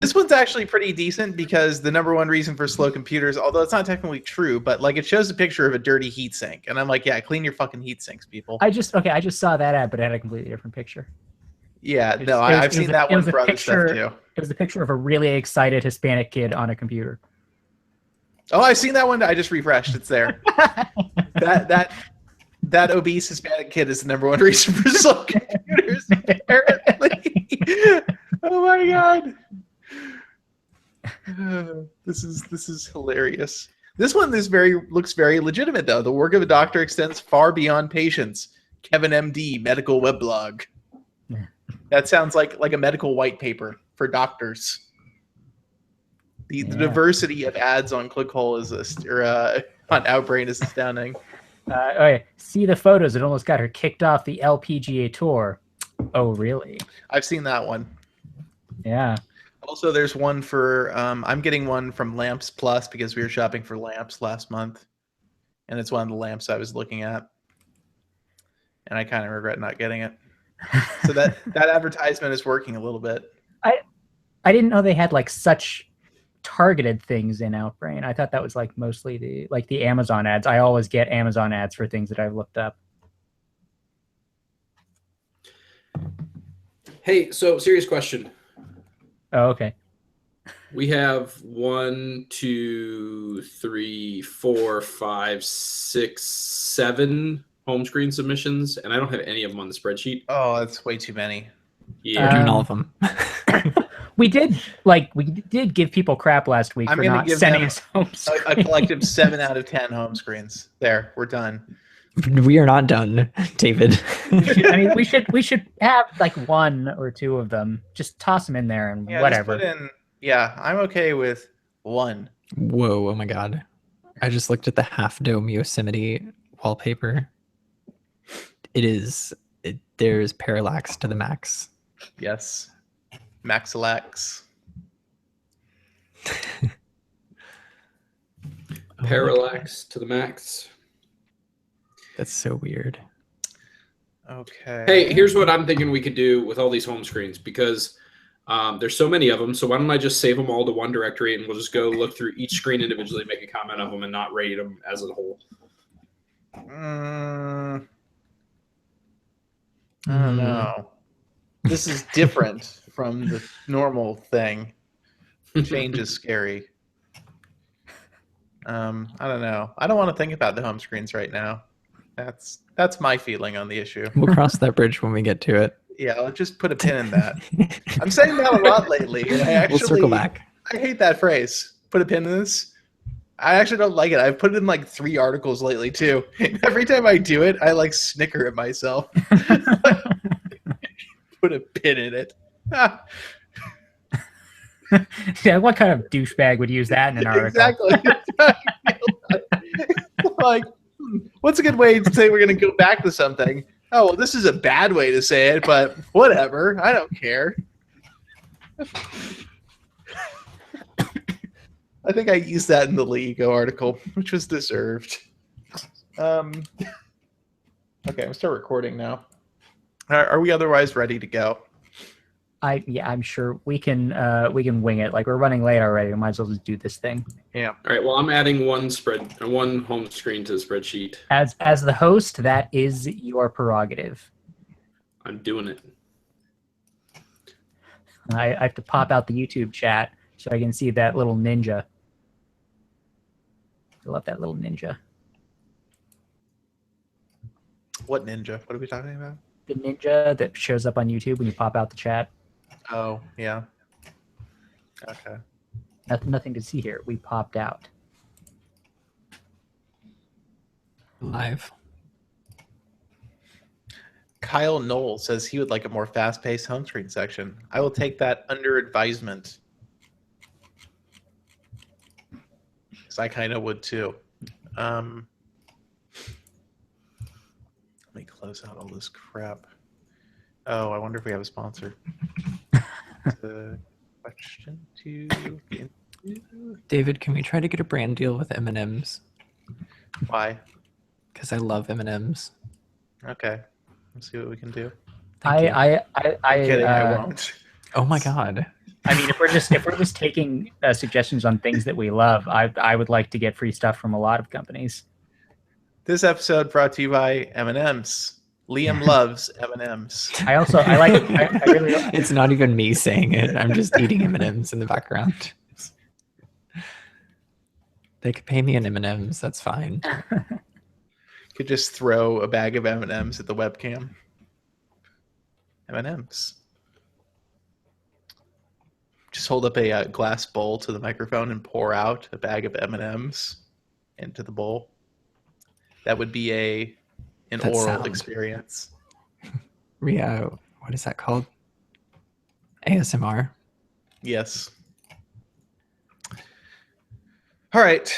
This one's actually pretty decent because the number one reason for slow computers, although it's not technically true, but like it shows a picture of a dirty heatsink, and I'm like, yeah, clean your fucking heat sinks, people. I just saw that ad, but it had a completely different picture. Yeah, no, I've seen that one for other stuff too. It was a picture of a really excited Hispanic kid on a computer. Oh, I've seen that one. I just refreshed. It's there. that obese Hispanic kid is the number one reason for slow computers, apparently. Oh my god. This is hilarious. This one looks very legitimate though. The work of a doctor extends far beyond patients. Kevin MD, medical weblog. That sounds like a medical white paper for doctors. The diversity of ads on Clickhole on Outbrain is astounding. See the photos. It almost got her kicked off the LPGA Tour. Oh, really? I've seen that one. Yeah. Also, there's one for I'm getting one from Lamps Plus because we were shopping for lamps last month, and it's one of the lamps I was looking at, and I kind of regret not getting it. So that advertisement is working a little bit. I didn't know they had like such targeted things in Outbrain. I thought that was like mostly the Amazon ads. I always get Amazon ads for things that I've looked up. Hey, so serious question. Oh, okay. We have 1, 2, 3, 4, 5, 6, 7 home screen submissions, and I don't have any of them on the spreadsheet. Oh, that's way too many. Yeah, we're doing all of them. We did give people crap last week for not sending us home screens. A collective 7 out of 10 home screens. There, we're done. We are not done, David. we should have like 1 or 2 of them. Just toss them in there and whatever. I'm okay with 1. Whoa! Oh my god! I just looked at the half dome Yosemite wallpaper. There's parallax to the max. Yes, Maxilax. Parallax to the max. That's so weird. Okay. Hey, here's what I'm thinking we could do with all these home screens, because there's so many of them. So why don't I just save them all to one directory, and we'll just go look through each screen individually, make a comment of them, and not rate them as a whole. I don't know. This is different from the normal thing. Change is scary. I don't know. I don't want to think about the home screens right now. That's my feeling on the issue. We'll cross that bridge when we get to it. Yeah, I'll just put a pin in that. I'm saying that a lot lately. And We'll circle back. I hate that phrase. Put a pin in this. I actually don't like it. I've put it in like 3 articles lately too. Every time I do it, I like snicker at myself. Put a pin in it. Yeah, what kind of douchebag would use that in an article? Exactly. Like, what's a good way to say we're going to go back to something? Oh, well, this is a bad way to say it, but whatever. I don't care. I think I used that in the Lego article, which was deserved. Okay, I'm start recording now. Are we otherwise ready to go? I'm sure we can wing it. Like, we're running late already. We might as well just do this thing. Yeah. All right. Well, I'm adding one home screen to the spreadsheet. As the host, that is your prerogative. I'm doing it. I have to pop out the YouTube chat so I can see that little ninja. I love that little ninja. What ninja? What are we talking about? The ninja that shows up on YouTube when you pop out the chat. Oh, yeah. Okay. Nothing to see here. We popped out. Live. Kyle Knoll says he would like a more fast-paced home screen section. I will take that under advisement. Because I kind of would too. Let me close out all this crap. Oh, I wonder if we have a sponsor. The question to David, can we try to get a brand deal with M&M's? Why? Because I love M&M's. Okay, let's see what we can do. I Kidding, I won't. Oh my god. I mean, if we're just taking suggestions on things that we love, I would like to get free stuff from a lot of companies. This episode brought to you by M&M's. Liam loves M&M's. I really It's not even me saying it. I'm just eating M&Ms in the background. They could pay me in M&Ms. That's fine. Could just throw a bag of M&M's at the webcam. M&M's. Just hold up a glass bowl to the microphone and pour out a bag of M&M's into the bowl. That would be an That oral sound. experience. Yeah, what is that called? ASMR. Yes. All right.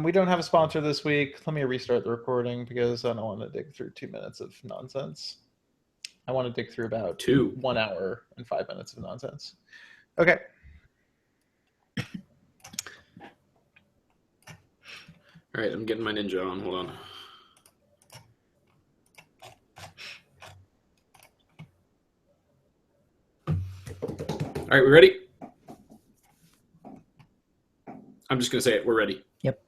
We don't have a sponsor this week. Let me restart the recording because I don't want to dig through 2 minutes of nonsense. I want to dig through about 1 hour and 5 minutes of nonsense. Okay. All right, I'm getting my Ninja on. Hold on. All right, we ready? I'm just going to say it. We're ready. Yep.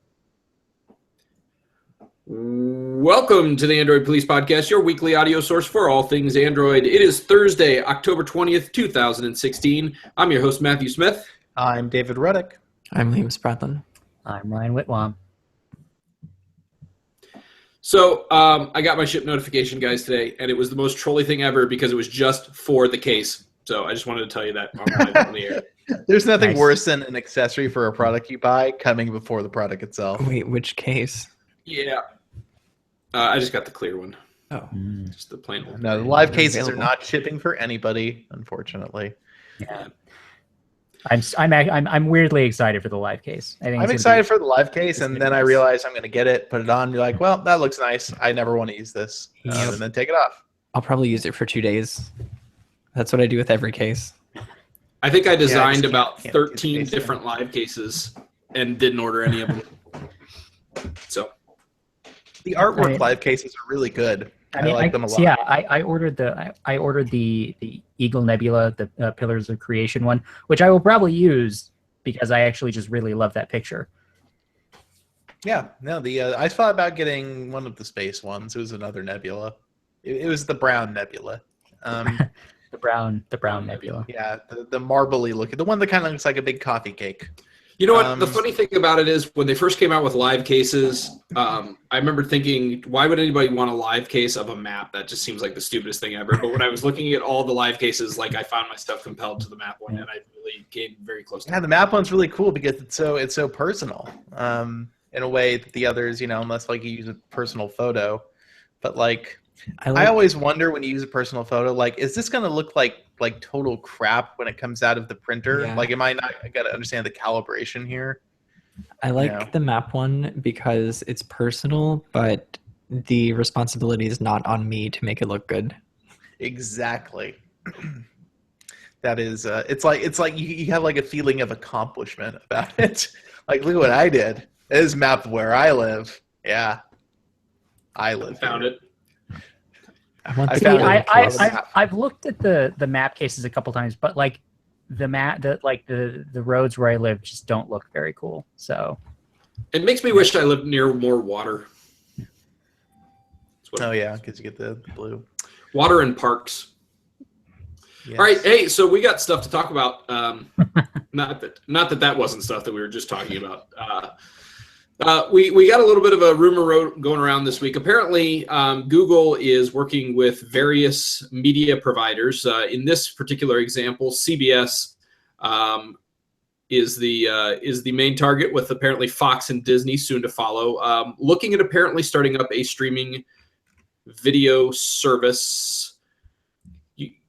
Welcome to the Android Police Podcast, your weekly audio source for all things Android. It is Thursday, October 20th, 2016. I'm your host, Matthew Smith. I'm David Ruddick. I'm Liam Spradlin. I'm Ryan Whitwam. So I got my ship notification, guys, today, and it was the most trolly thing ever because it was just for the case. So I just wanted to tell you that on the air. There's nothing Nice. worse than an accessory for a product you buy coming before the product itself. Wait, which case? Yeah. I just got the clear one. Oh, Just the plain one. No, the live They're cases are available. not shipping for anybody, unfortunately. Yeah. I'm weirdly excited for the live case. I think I'm it's excited for the live case, it's and gonna then be I nice. realize I'm going to get it, put it on, be like, well, that looks nice. I never want to use this. Yep. And then take it off. I'll probably use it for 2 days. That's what I do with every case. I think I designed can't- about can't use the 13 case, different live cases and didn't order any of them. So The artwork Right. live cases are really good. I, mean, like them a lot. So yeah, I ordered the Eagle Nebula, the Pillars of Creation one, which I will probably use because I actually just really love that picture. Yeah, no, I thought about getting one of the space ones. It was another nebula. It was the brown nebula. The brown nebula. Yeah, the marbly looking, the one that kind of looks like a big coffee cake. you know what? The funny thing about it is when they first came out with live cases, I remember thinking, why would anybody want a live case of a map? That just seems like the stupidest thing ever. But when I was looking at all the live cases, like I found myself compelled to the map one, and I really came very close to Yeah, it. the map one's really cool because it's so personal. In a way that the others, unless like you use a personal photo, but like I always wonder when you use a personal photo, like, is this going to look like total crap when it comes out of the printer? Yeah. Like, I got to understand the calibration here. I like Yeah. the map one because it's personal, but the responsibility is not on me to make it look good. Exactly. That is, it's like you have like a feeling of accomplishment about it. Like, look what I did. This is a map of where I live. Yeah, I live. Found here. it. I want I the found golden it. case. I've looked at the map cases a couple times, but like the roads where I live just don't look very cool. So It makes me wish I lived near more water. That's what Oh yeah, because you get the blue. Water and parks. Yes. All right, hey, so we got stuff to talk about. Not that wasn't stuff that we were just talking about. We got a little bit of a rumor going around this week. Apparently, Google is working with various media providers. In this particular example, CBS is the main target, with apparently Fox and Disney soon to follow. Looking at apparently starting up a streaming video service.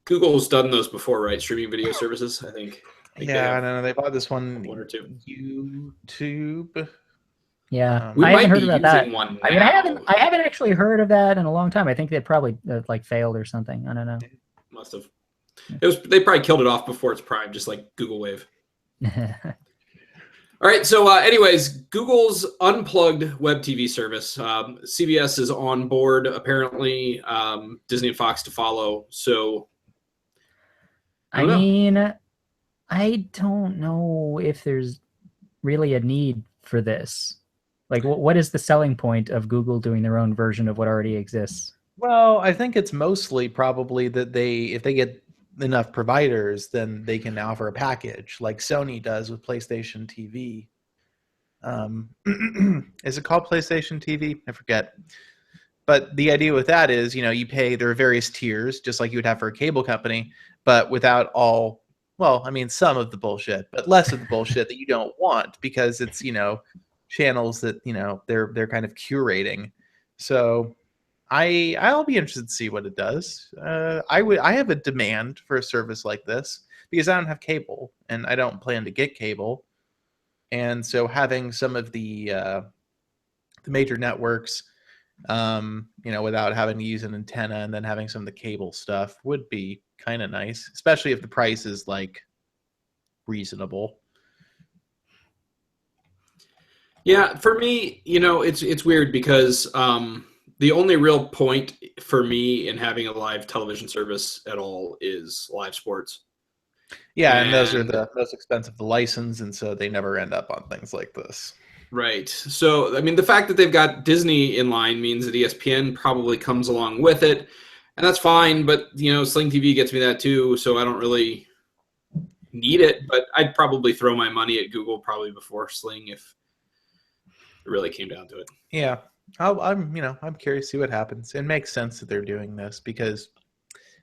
Google's done those before, right? Streaming video services, I think they Yeah, I have don't know. They bought this one or two. YouTube. yeah, We I might haven't be heard about that. using one. I mean, I now. haven't actually heard of that in a long time. I think they probably like failed or something. I don't know. Must have. They probably killed it off before its prime, just like Google Wave. All right. So, anyways, Google's unplugged web TV service. CBS is on board. Apparently, Disney and Fox to follow. So, I don't know. mean, I don't know if there's really a need for this. Like, what is the selling point of Google doing their own version of what already exists? Well, I think it's mostly probably that if they get enough providers, then they can offer a package like Sony does with PlayStation TV. Is it called PlayStation TV? I forget. But the idea with that is, you pay, there are various tiers, just like you would have for a cable company, but without some of the bullshit, but less of the bullshit that you don't want because it's, channels that, they're kind of curating. So I'll be interested to see what it does. I have a demand for a service like this because I don't have cable and I don't plan to get cable. And so having some of the major networks, without having to use an antenna and then having some of the cable stuff would be kind of nice, especially if the price is like reasonable. Yeah, for me, it's weird because the only real point for me in having a live television service at all is live sports. Yeah, and those are the most expensive to license, and so they never end up on things like this. Right. So, I mean, the fact that they've got Disney in line means that ESPN probably comes along with it, and that's fine. But Sling TV gets me that too, so I don't really need it. But I'd probably throw my money at Google probably before Sling if it really came down to it. Yeah, I'm curious to see what happens. It makes sense that they're doing this because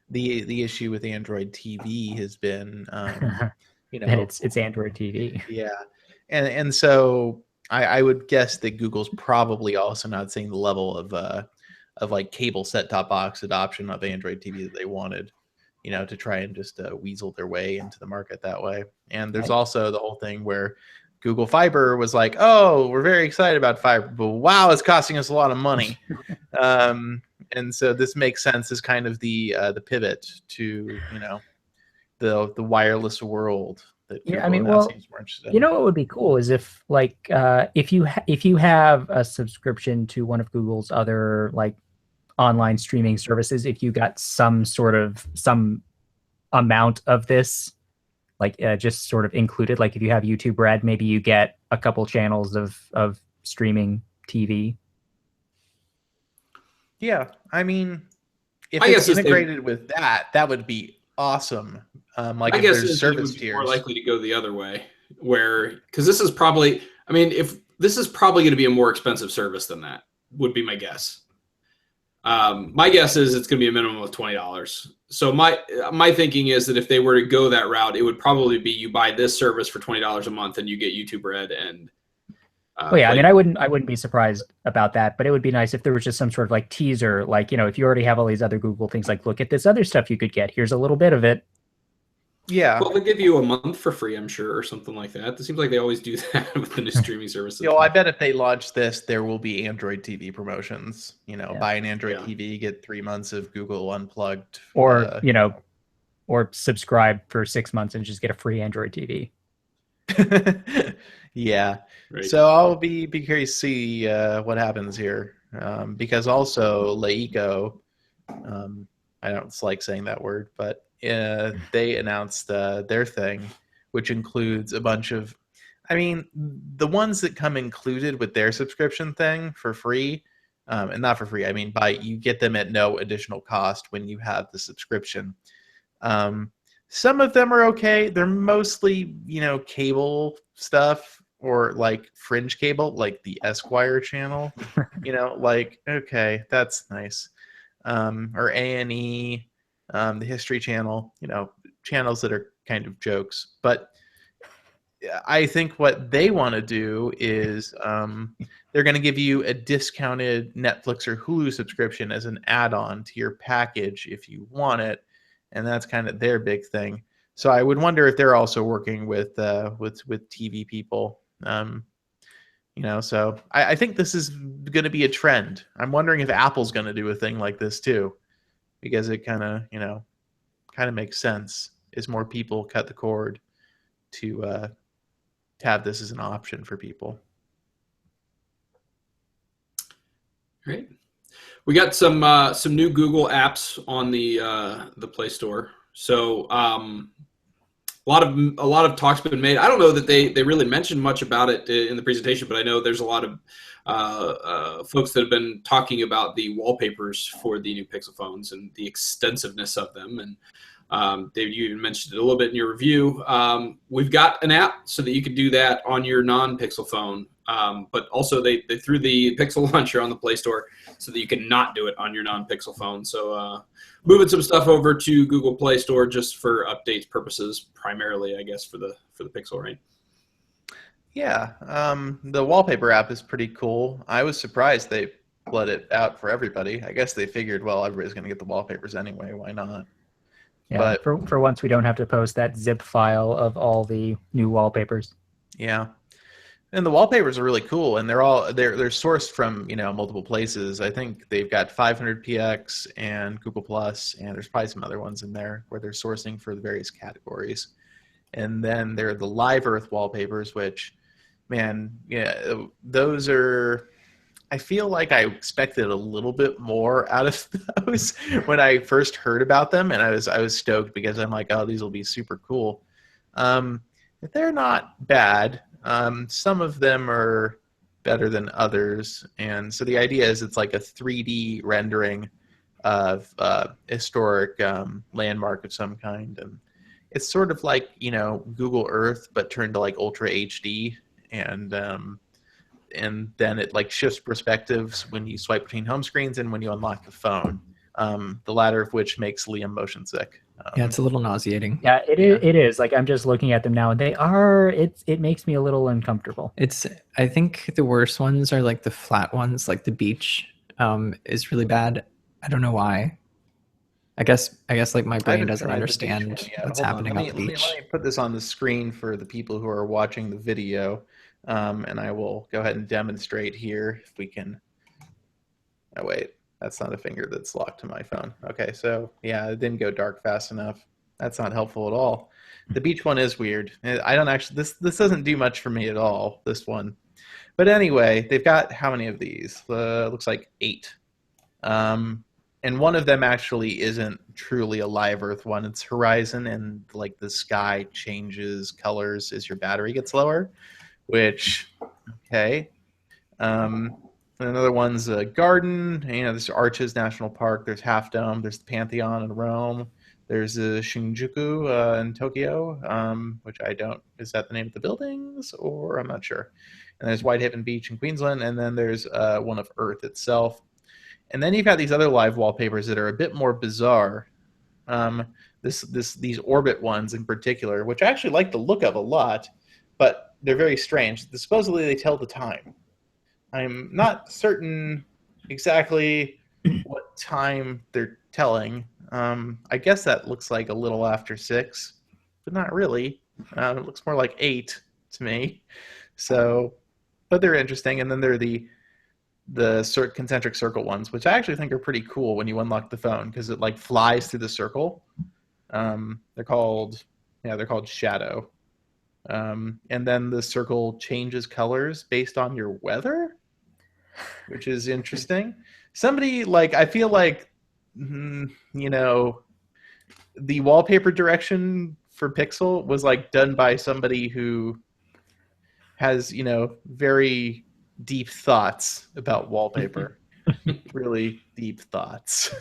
the issue with Android TV has been, That it's Android TV. Yeah, and so I would guess that Google's probably also not seeing the level of like cable set-top box adoption of Android TV that they wanted, to try and just weasel their way into the market that way. And there's also the whole thing where Google Fiber was like, oh, we're very excited about fiber, but wow, it's costing us a lot of money. And so this makes sense as kind of the pivot to, the wireless world. That Google seems more interested in. What would be cool is if if you have a subscription to one of Google's other like online streaming services, if you got some amount of this, like just sort of included, like if you have YouTube Red, maybe you get a couple channels of streaming TV. Yeah, I mean, if it's integrated with that would be awesome. Like if there's service tiers, more likely to go the other way, because this is probably, if this is probably going to be a more expensive service than that, would be my guess. My guess is it's going to be a minimum of $20. So my thinking is that if they were to go that route, it would probably be you buy this service for $20 a month and you get YouTube Red and. I wouldn't be surprised about that, but it would be nice if there was just some sort of like teaser, like, if you already have all these other Google things, like look at this other stuff you could get. Here's a little bit of it. Yeah. Well, they give you a month for free, I'm sure, or something like that. It seems like they always do that with the new streaming services. I bet if they launch this, there will be Android TV promotions. Buy an Android TV, get 3 months of Google Unplugged. Or, or subscribe for 6 months and just get a free Android TV. Yeah. Right. So I'll be curious to see what happens here. Because also Leico, I don't like saying that word, but they announced their thing, which includes a bunch of, the ones that come included with their subscription thing for free, and not for free, you get them at no additional cost when you have the subscription. Some of them are okay. They're mostly, cable stuff or like fringe cable, like the Esquire channel, okay, that's nice. Or A&E, the History Channel, channels that are kind of jokes. But I think what they want to do is they're going to give you a discounted Netflix or Hulu subscription as an add-on to your package if you want it. And that's kind of their big thing. So I would wonder if they're also working with TV people. So I think this is going to be a trend. I'm wondering if Apple's going to do a thing like this too, because it kind of makes sense as more people cut the cord to have this as an option for people. Great. We got some new Google apps on the Play Store. So a lot of talk's been made. I don't know that they really mentioned much about it in the presentation, but I know there's a lot of folks that have been talking about the wallpapers for the new Pixel phones and the extensiveness of them. And David, you even mentioned it a little bit in your review. We've got an app so that you can do that on your non-Pixel phone, but also they threw the Pixel launcher on the Play Store so that you can not do it on your non-Pixel phone. So moving some stuff over to Google Play Store just for updates purposes, primarily, I guess, for the Pixel, right? Yeah, the wallpaper app is pretty cool. I was surprised they let it out for everybody. I guess they figured, well, everybody's going to get the wallpapers anyway. Why not? Yeah, But for once we don't have to post that zip file of all the new wallpapers. yeah, and the wallpapers are really cool, and they're sourced from multiple places. I think they've got 500px and Google Plus, and there's probably some other ones in there where they're sourcing for the various categories. And then there are the Live Earth wallpapers, which, man, yeah, those are. I feel like I expected a little bit more out of those when I first heard about them, and I was stoked because I'm like, oh, these will be super cool. They're not bad. Some of them are better than others, and so the idea is it's like a 3D rendering of historic landmark of some kind, and it's sort of like Google Earth but turned to like Ultra HD, and then it like shifts perspectives when you swipe between home screens and when you unlock the phone. The latter of which makes Liam motion sick. Yeah, it's a little nauseating. Yeah, it is. Like I'm just looking at them now, and they are. It makes me a little uncomfortable. I think the worst ones are like the flat ones, like the beach is really bad. I don't know why. I guess like my brain doesn't understand what's happening on the beach. Let me put this on the screen for the people who are watching the video. And I will go ahead and demonstrate here if we can. Oh, wait, that's not a finger that's locked to my phone. Okay, so yeah, it didn't go dark fast enough. That's not helpful at all. The beach one is weird. I don't actually, this doesn't do much for me at all, this one. But anyway, they've got how many of these? Looks like 8. And one of them actually isn't truly a Live Earth one. It's Horizon, and like the sky changes colors as your battery gets lower. Which, okay. Another one's a garden. There's Arches National Park. There's Half Dome. There's the Pantheon in Rome. There's Shinjuku in Tokyo, which I don't. Is that the name of the buildings, or I'm not sure. And there's Whitehaven Beach in Queensland, and then there's one of Earth itself. And then you've got these other live wallpapers that are a bit more bizarre. These orbit ones in particular, which I actually like the look of a lot, but they're very strange. Supposedly they tell the time. I'm not certain exactly what time they're telling. I guess that looks like a little after 6, but not really. It looks more like 8 to me. So, but they're interesting. And then there are the concentric circle ones, which I actually think are pretty cool when you unlock the phone because it like flies through the circle. They're called shadow. And then the circle changes colors based on your weather, which is interesting. Somebody I feel like, the wallpaper direction for Pixel was done by somebody who has, very deep thoughts about wallpaper, really deep thoughts.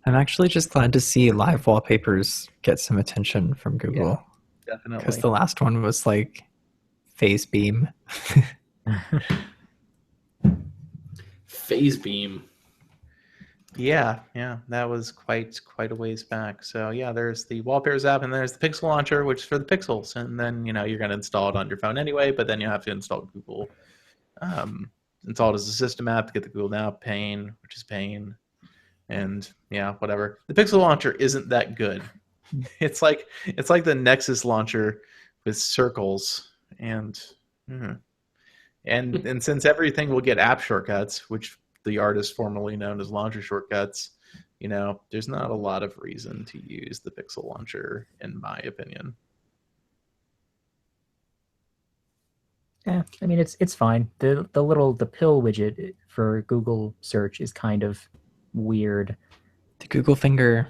I'm actually just glad to see live wallpapers get some attention from Google. Yeah. Definitely. Because the last one was phase beam. Phase beam. Yeah, that was quite a ways back. So yeah, there's the wallpapers app, and there's the Pixel launcher, which is for the Pixels, and then you're going to install it on your phone anyway. But then you have to install Google, install it as a system app to get the Google Now pane, which is pain, and yeah, whatever. The Pixel launcher isn't that good. It's like the Nexus launcher with circles, and since everything will get app shortcuts, which the art is formerly known as launcher shortcuts, there's not a lot of reason to use the Pixel launcher, in my opinion. Yeah, I mean it's fine. The pill widget for Google search is kind of weird. The Google finger.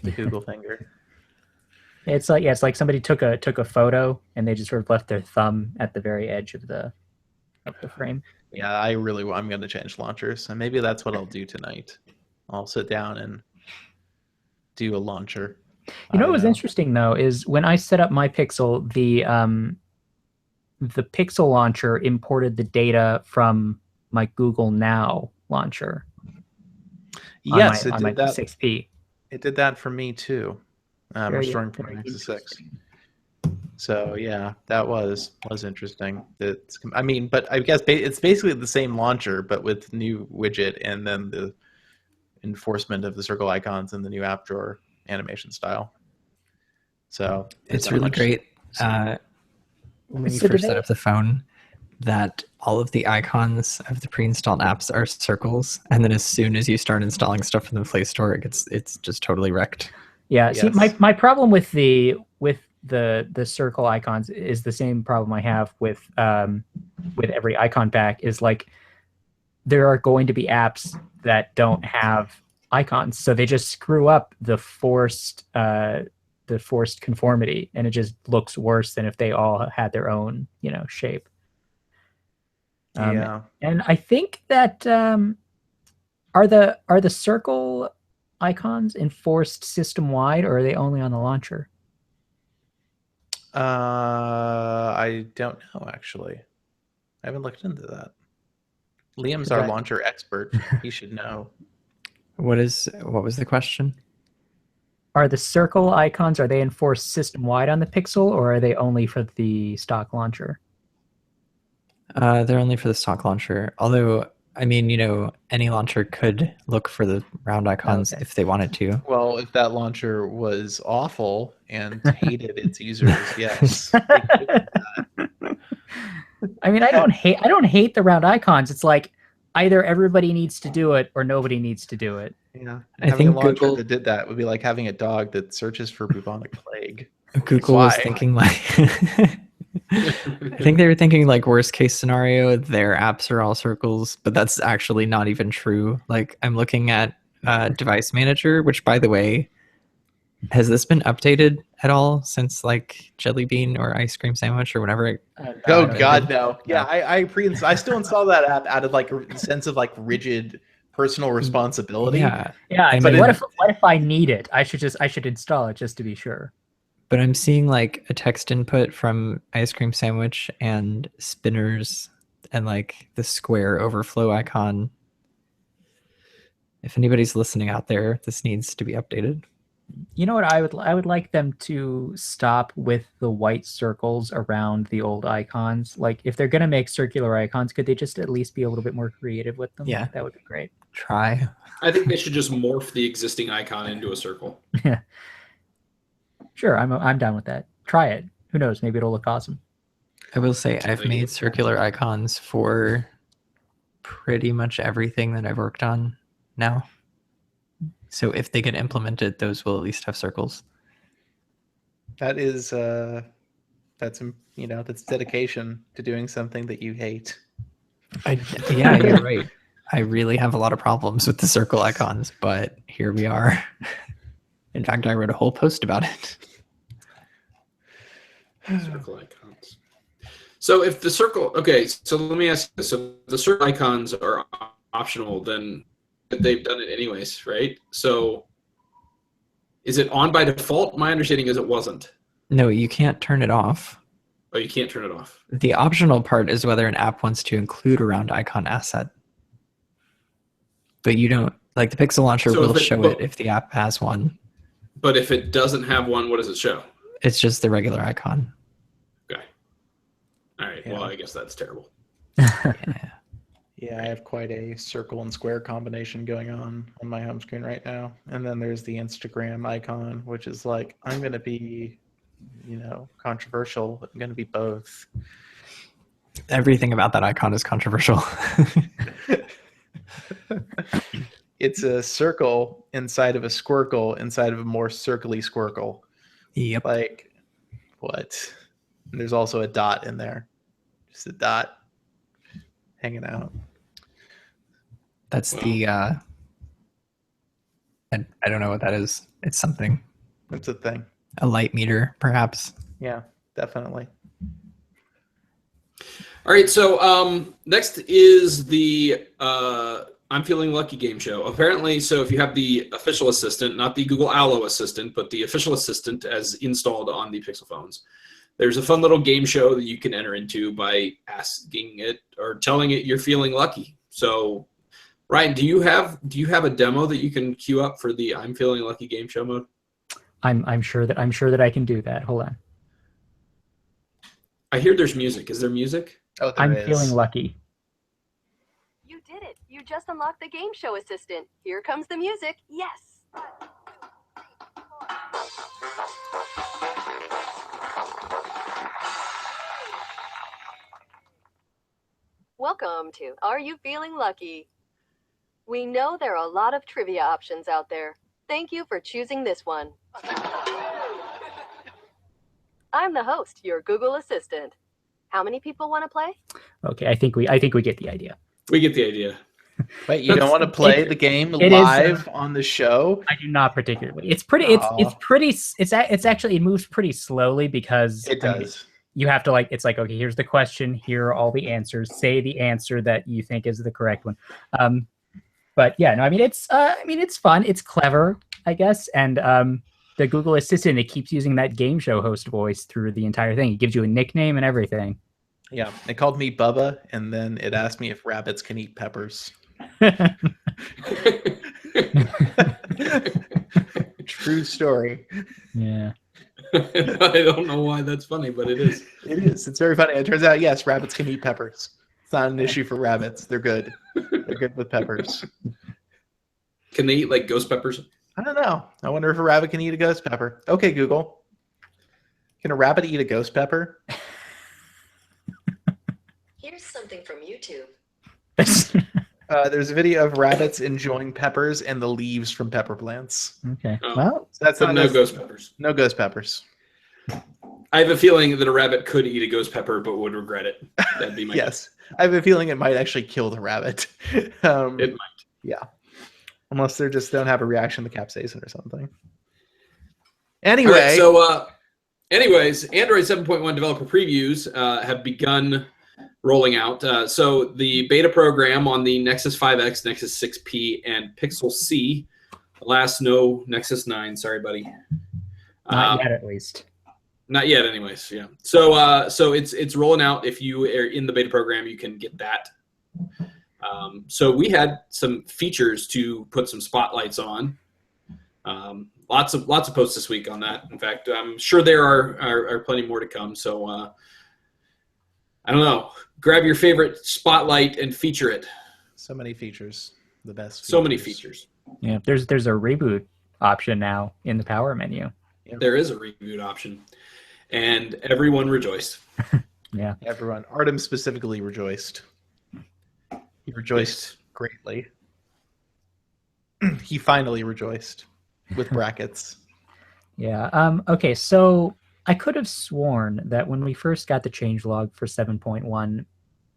The Google finger. It's like somebody took a photo and they just sort of left their thumb at the very edge of the frame. Yeah, I'm going to change launchers, and maybe that's what I'll do tonight. I'll sit down and do a launcher. You know what was interesting though is when I set up my Pixel, the Pixel launcher imported the data from my Google Now launcher. Yes, on my 6P. It did that for me too. Restoring Pro Nexus 6. So yeah, that was interesting. But I guess it's basically the same launcher, but with new widget and then the enforcement of the circle icons and the new app drawer animation style. So it's really great when you first set up the phone that all of the icons of the pre-installed apps are circles, and then as soon as you start installing stuff in the Play Store, it's just totally wrecked. Yeah. Yes. See, my problem with the circle icons is the same problem I have with every icon pack. Is like there are going to be apps that don't have icons, so they just screw up the forced conformity, and it just looks worse than if they all had their own shape. Yeah. And I think that are the circle icons enforced system wide, or are they only on the launcher? I don't know actually. I haven't looked into that. Liam's our launcher expert. He should know. What was the question? Are the circle icons, are they enforced system wide on the Pixel, or are they only for the stock launcher? They're only for the stock launcher. Although, I mean, any launcher could look for the round icons if they wanted to. Well, if that launcher was awful and hated its users, yes. I mean, I don't hate the round icons. It's like either everybody needs to do it or nobody needs to do it. Yeah, I think a launcher Google that did that would be like having a dog that searches for bubonic plague. Google was thinking like, I think they were thinking like worst case scenario, their apps are all circles, but that's actually not even true. Like I'm looking at Device Manager, which by the way, has this been updated at all since like Jelly Bean or Ice Cream Sandwich or whatever? Oh God, no. Yeah, I still install that app out of like a sense of like rigid personal responsibility. Yeah. But what if I need it? I should install it just to be sure. But I'm seeing like a text input from Ice Cream Sandwich and Spinners and like the square overflow icon. If anybody's listening out there, this needs to be updated. You know what I would like them to stop with the white circles around the old icons. Like if they're gonna make circular icons, could they just at least be a little bit more creative with them? Yeah, that would be great. Try. I think they should just morph the existing icon into a circle. Yeah. Sure, I'm down with that. Try it. Who knows? Maybe it'll look awesome. I will say I've made circular icons for pretty much everything that I've worked on now. So if they get implemented, those will at least have circles. That is that's dedication to doing something that you hate. Yeah, you're right. I really have a lot of problems with the circle icons, but here we are. In fact, I wrote a whole post about it. Circle icons. So if the circle, so let me ask you this. So the circle icons are optional, then they've done it anyways, right? So is it on by default? My understanding is it wasn't. No, you can't turn it off. Oh, you can't turn it off. The optional part is whether an app wants to include a round icon asset. But you don't, like the Pixel Launcher will show it if the app has one. But if it doesn't have one, what does it show? It's just the regular icon. Okay. All right. Yeah. Well, I guess that's terrible. Yeah, I have quite a circle and square combination going on my home screen right now. And then there's the Instagram icon, which is like, I'm going to be, controversial. I'm going to be both. Everything about that icon is controversial. It's a circle inside of a squircle inside of a more circly squircle. Yep. Like, what? And there's also a dot in there. Just a dot hanging out. That's the I don't know what that is. It's something. That's a thing. A light meter, perhaps. Yeah, definitely. All right, so next is the I'm Feeling Lucky game show. Apparently, so if you have the official assistant, not the Google Allo assistant, but the official assistant as installed on the Pixel phones, there's a fun little game show that you can enter into by asking it or telling it you're feeling lucky. So, Ryan, do you have a demo that you can queue up for the I'm Feeling Lucky game show mode? I'm sure that I can do that. Hold on. I hear there's music. Is there music? Oh, I'm feeling lucky. You did it. You just unlocked the game show assistant. Here comes the music. Yes. Welcome to Are You Feeling Lucky? We know there are a lot of trivia options out there. Thank you for choosing this one. I'm the host, your Google Assistant. How many people want to play? Okay, I think we get the idea. We get the idea. Wait, you don't want to play the game it live on the show? I do not particularly. It's pretty. It's actually, it moves pretty slowly because It does. You have to it's like, okay, here's the question. Here are all the answers. Say the answer that you think is the correct one. But yeah, no, I mean it's fun. It's clever, I guess, and the Google Assistant, it keeps using that game show host voice through the entire thing. It gives you a nickname and everything. Yeah, it called me Bubba, and then it asked me if rabbits can eat peppers. True story. Yeah. I don't know why that's funny, but it is. It is. It's very funny. It turns out, yes, rabbits can eat peppers. It's not an issue for rabbits. They're good. They're good with peppers. Can they eat like ghost peppers? I don't know. I wonder if a rabbit can eat a ghost pepper. Okay, Google. Can a rabbit eat a ghost pepper? Here's something from YouTube. There's a video of rabbits enjoying peppers and the leaves from pepper plants. Okay. Oh. Well, So that's So not no ghost peppers. No ghost peppers. I have a feeling that a rabbit could eat a ghost pepper, but would regret it. That'd be my Yes. I have a feeling it might actually kill the rabbit. guess. It might. Yeah. Unless they just don't have a reaction to capsaicin or something. Anyway. All right, so, anyways, Android 7.1 developer previews have begun rolling out. So the beta program on the Nexus 5X, Nexus 6P, and Pixel C. Alas, no Nexus 9. Sorry, buddy. not yet, at least. Not yet, anyways. Yeah. So it's rolling out. If you are in the beta program, you can get that. So we had some features to put some spotlights on. Lots of posts this week on that. In fact, I'm sure there are plenty more to come. So I don't know. Grab your favorite spotlight and feature it. So many features. The best. So many features. Yeah. There's a reboot option now in the power menu. There is a reboot option, and everyone rejoiced. Yeah. Everyone. Artem specifically rejoiced. He rejoiced greatly. He finally rejoiced with brackets. Yeah. Okay. So I could have sworn that when we first got the changelog for 7.1,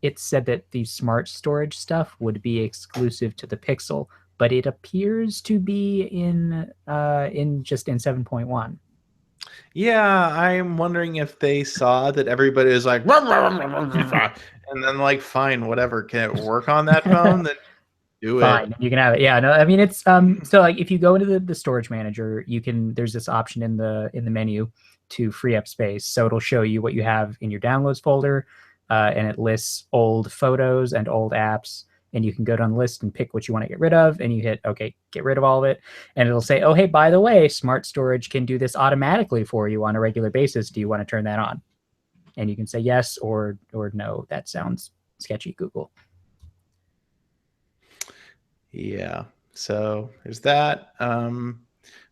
it said that the smart storage stuff would be exclusive to the Pixel, but it appears to be in 7.1. Yeah, I'm wondering if they saw that everybody is like, and then like, fine, whatever. Can it work on that phone? Then do it. Fine, you can have it. Yeah, no, I mean it's so like if you go into the storage manager, there's this option in the menu to free up space. So it'll show you what you have in your downloads folder, and it lists old photos and old apps. And you can go down the list and pick what you want to get rid of, and you hit OK, get rid of all of it, and it'll say, oh hey, by the way, smart storage can do this automatically for you on a regular basis. Do you want to turn that on? And you can say yes or no. That sounds sketchy, Google. Yeah. So there's that.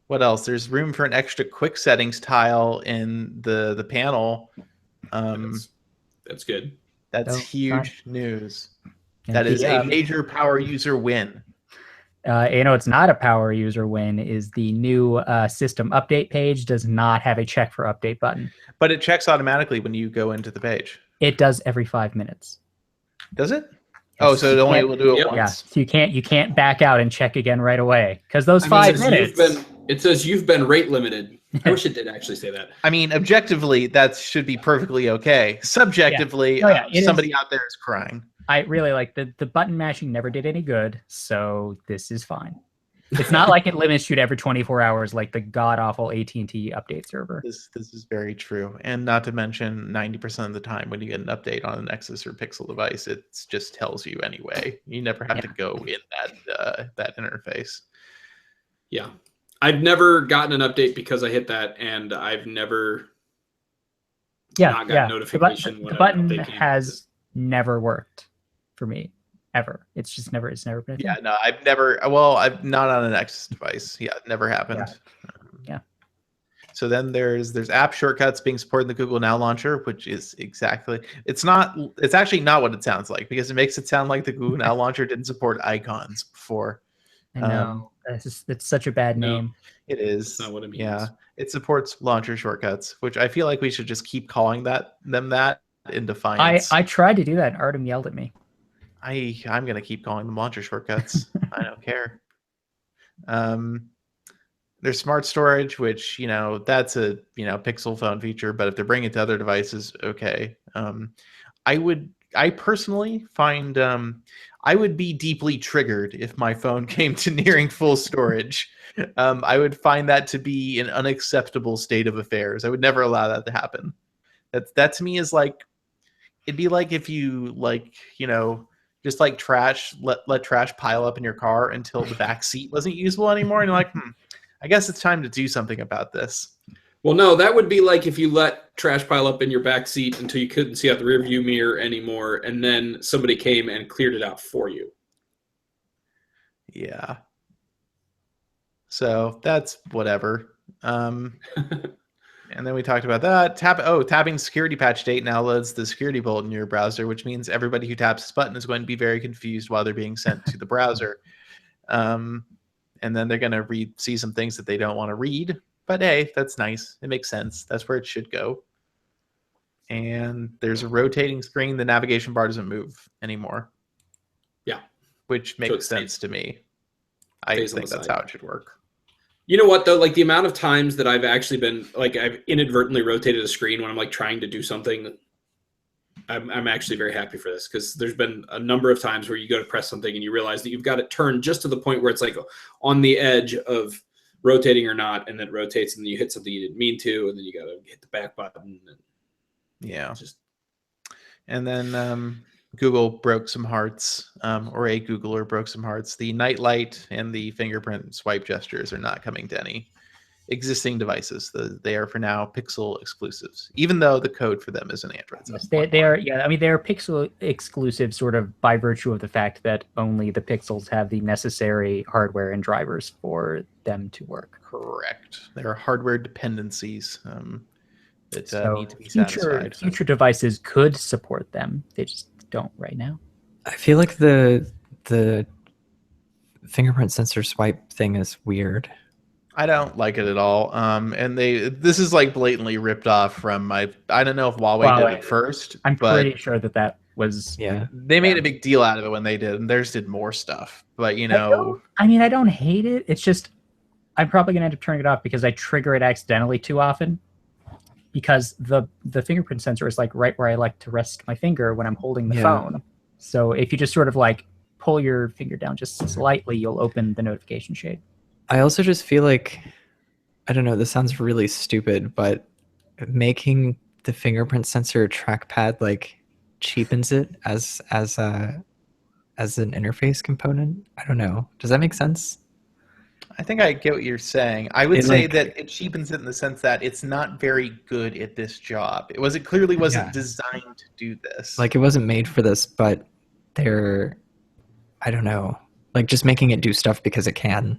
What else? There's room for an extra quick settings tile in the panel. That's good. That's Oh, huge news. And That is the, a major power user win. it's not a power user win. Is the new system update page does not have a check for update button. But it checks automatically when you go into the page. It does every 5 minutes. Does it? Oh, so it only will do it Yep. once. Yeah, so you can't back out and check again right away because those I mean, 5 since minutes. It says you've been rate limited. I wish it did actually say that. I mean, objectively, that should be perfectly okay. Subjectively, somebody out there is crying. I really like the button mashing never did any good, so this is fine. It's not like it limits you to every 24 hours like the god-awful AT&T update server. This is very true. And not to mention 90% of the time when you get an update on a Nexus or Pixel device, it just tells you anyway. You never have to go in that interface. Yeah. I've never gotten an update because I hit that, and I've never not gotten notification. The button has never worked for me. Ever. It's never been a thing. Yeah, no, I've not on a Nexus device. Yeah, it never happened. Yeah. So then there's app shortcuts being supported in the Google Now launcher, which is it's actually not what it sounds like, because it makes it sound like the Google Now launcher didn't support icons before. I know. It's such a bad name. It is. That's not what it means. Yeah. It supports launcher shortcuts, which I feel like we should just keep calling them that in defiance. I tried to do that and Artem yelled at me. I'm gonna keep calling them launcher shortcuts. I don't care. There's smart storage, which that's a Pixel phone feature, but if they're bringing it to other devices, okay. I personally find I would be deeply triggered if my phone came to nearing full storage. I would find that to be an unacceptable state of affairs. I would never allow that to happen. That to me is like, it'd be like if you just like trash, let trash pile up in your car until the back seat wasn't usable anymore. And you're like, I guess it's time to do something about this. Well, no, that would be like if you let trash pile up in your back seat until you couldn't see out the rearview mirror anymore, and then somebody came and cleared it out for you. Yeah. So that's whatever. And then we talked about that. Tapping security patch date now loads the security bolt in your browser, which means everybody who taps this button is going to be very confused while they're being sent to the browser. And then they're going to see some things that they don't want to read. But hey, that's nice. It makes sense. That's where it should go. And there's a rotating screen. The navigation bar doesn't move anymore. Yeah. Which makes sense to me. I think that's how it should work. You know what, though? Like, the amount of times that I've actually been, like, I've inadvertently rotated a screen when I'm, like, trying to do something, I'm actually very happy for this, because there's been a number of times where you go to press something and you realize that you've got it turned just to the point where it's, like, on the edge of rotating or not, and then it rotates, and then you hit something you didn't mean to, and then you got to hit the back button. And then Google broke some hearts, or a Googler broke some hearts. The night light and the fingerprint swipe gestures are not coming to any existing devices. They are for now Pixel exclusives, even though the code for them is an Android. Yes, they are. Yeah, I mean, they are Pixel exclusive, sort of by virtue of the fact that only the Pixels have the necessary hardware and drivers for them to work. Correct. There are hardware dependencies that need to be satisfied. Future devices could support them. They just don't right now. I feel like the fingerprint sensor swipe thing is weird. I don't like it at all. And this is like blatantly ripped off from I don't know if Huawei did it first. I'm pretty sure that was They made a big deal out of it when they did, and theirs did more stuff. But I don't hate it. It's just I'm probably gonna end up turning it off because I trigger it accidentally too often. Because the fingerprint sensor is like right where I like to rest my finger when I'm holding the phone. So if you just sort of like pull your finger down just slightly, you'll open the notification shade. I also just feel like, I don't know, this sounds really stupid, but making the fingerprint sensor trackpad like cheapens it as an interface component. I don't know. Does that make sense? I think I get what you're saying. I would say that it cheapens it in the sense that it's not very good at this job. It clearly wasn't designed to do this. Like, it wasn't made for this, but I don't know, like just making it do stuff because it can,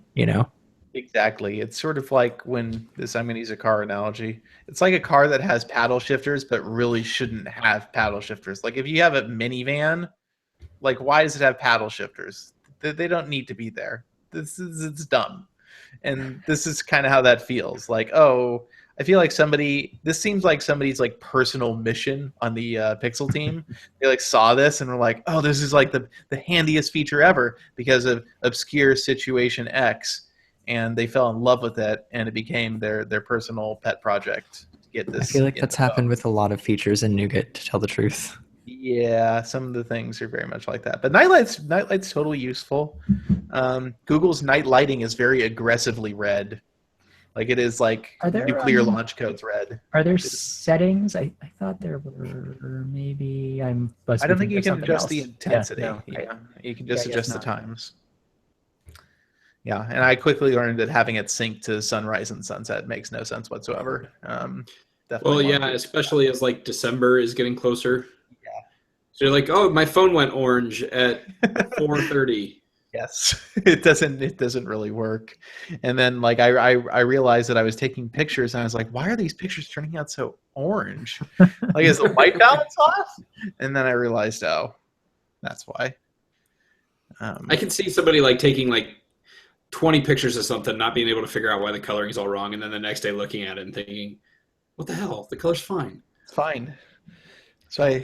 Exactly. It's sort of like I'm going to use a car analogy. It's like a car that has paddle shifters, but really shouldn't have paddle shifters. Like if you have a minivan, like why does it have paddle shifters? They don't need to be there. It's dumb. And this is kind of how that feels. Like, I feel like this seems like somebody's like personal mission on the Pixel team. They like saw this and were like, this is like the handiest feature ever because of obscure situation X. and they fell in love with it, and it became their personal pet project to get this. I feel like in that's the phone. happened with a lot of features in Nougat, to tell the truth. Yeah, some of the things are very much like that. But nightlight's totally useful. Google's night lighting is very aggressively red. Like it is like Are there, nuclear launch codes red. Are there settings? I thought there were. Maybe I don't think you can adjust else. the intensity. Yeah, You can just I guess adjust the not. times. Yeah, and I quickly learned that having it sync to sunrise and sunset makes no sense whatsoever. Well, yeah, especially as like December is getting closer. Yeah. So you're like, oh, my phone went orange at 4:30. Yes, it doesn't really work. And then like I realized that I was taking pictures and I was like, why are these pictures turning out so orange? Like, is the white balance off? And then I realized, oh, that's why. I can see somebody like taking like 20 pictures of something, not being able to figure out why the coloring is all wrong, and then the next day looking at it and thinking, what the hell? The color's fine. It's fine. So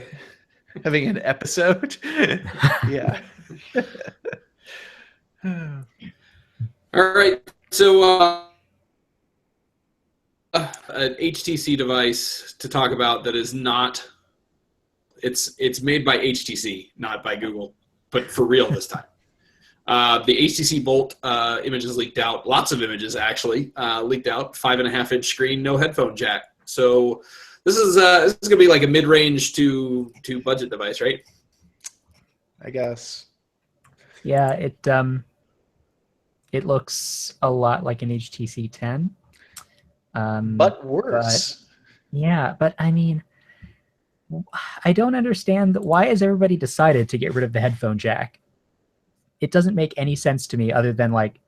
having an episode. Yeah. All right. So an HTC device to talk about that is not, it's made by HTC, not by Google, but for real this time. The HTC Bolt images leaked out. Lots of images actually leaked out. 5.5-inch screen, no headphone jack. So this is gonna be like a mid-range to budget device, right? I guess. Yeah, it looks a lot like an HTC 10. But worse. But I mean, I don't understand why has everybody decided to get rid of the headphone jack? It doesn't make any sense to me other than like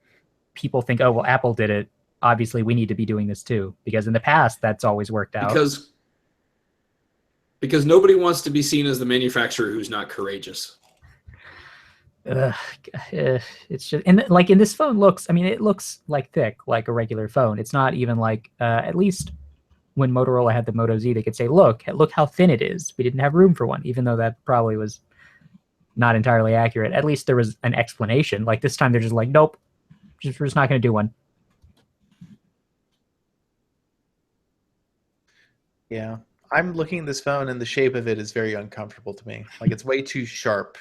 people think, oh, well, Apple did it. Obviously, we need to be doing this too. Because in the past, that's always worked out. Because nobody wants to be seen as the manufacturer who's not courageous. It's just, and like in this phone it looks like thick, like a regular phone. It's not even like, at least when Motorola had the Moto Z, they could say, look how thin it is. We didn't have room for one, even though that probably was not entirely accurate. At least there was an explanation. Like this time they're just like, nope, we're just not going to do one. Yeah. I'm looking at this phone and the shape of it is very uncomfortable to me. Like it's way too sharp.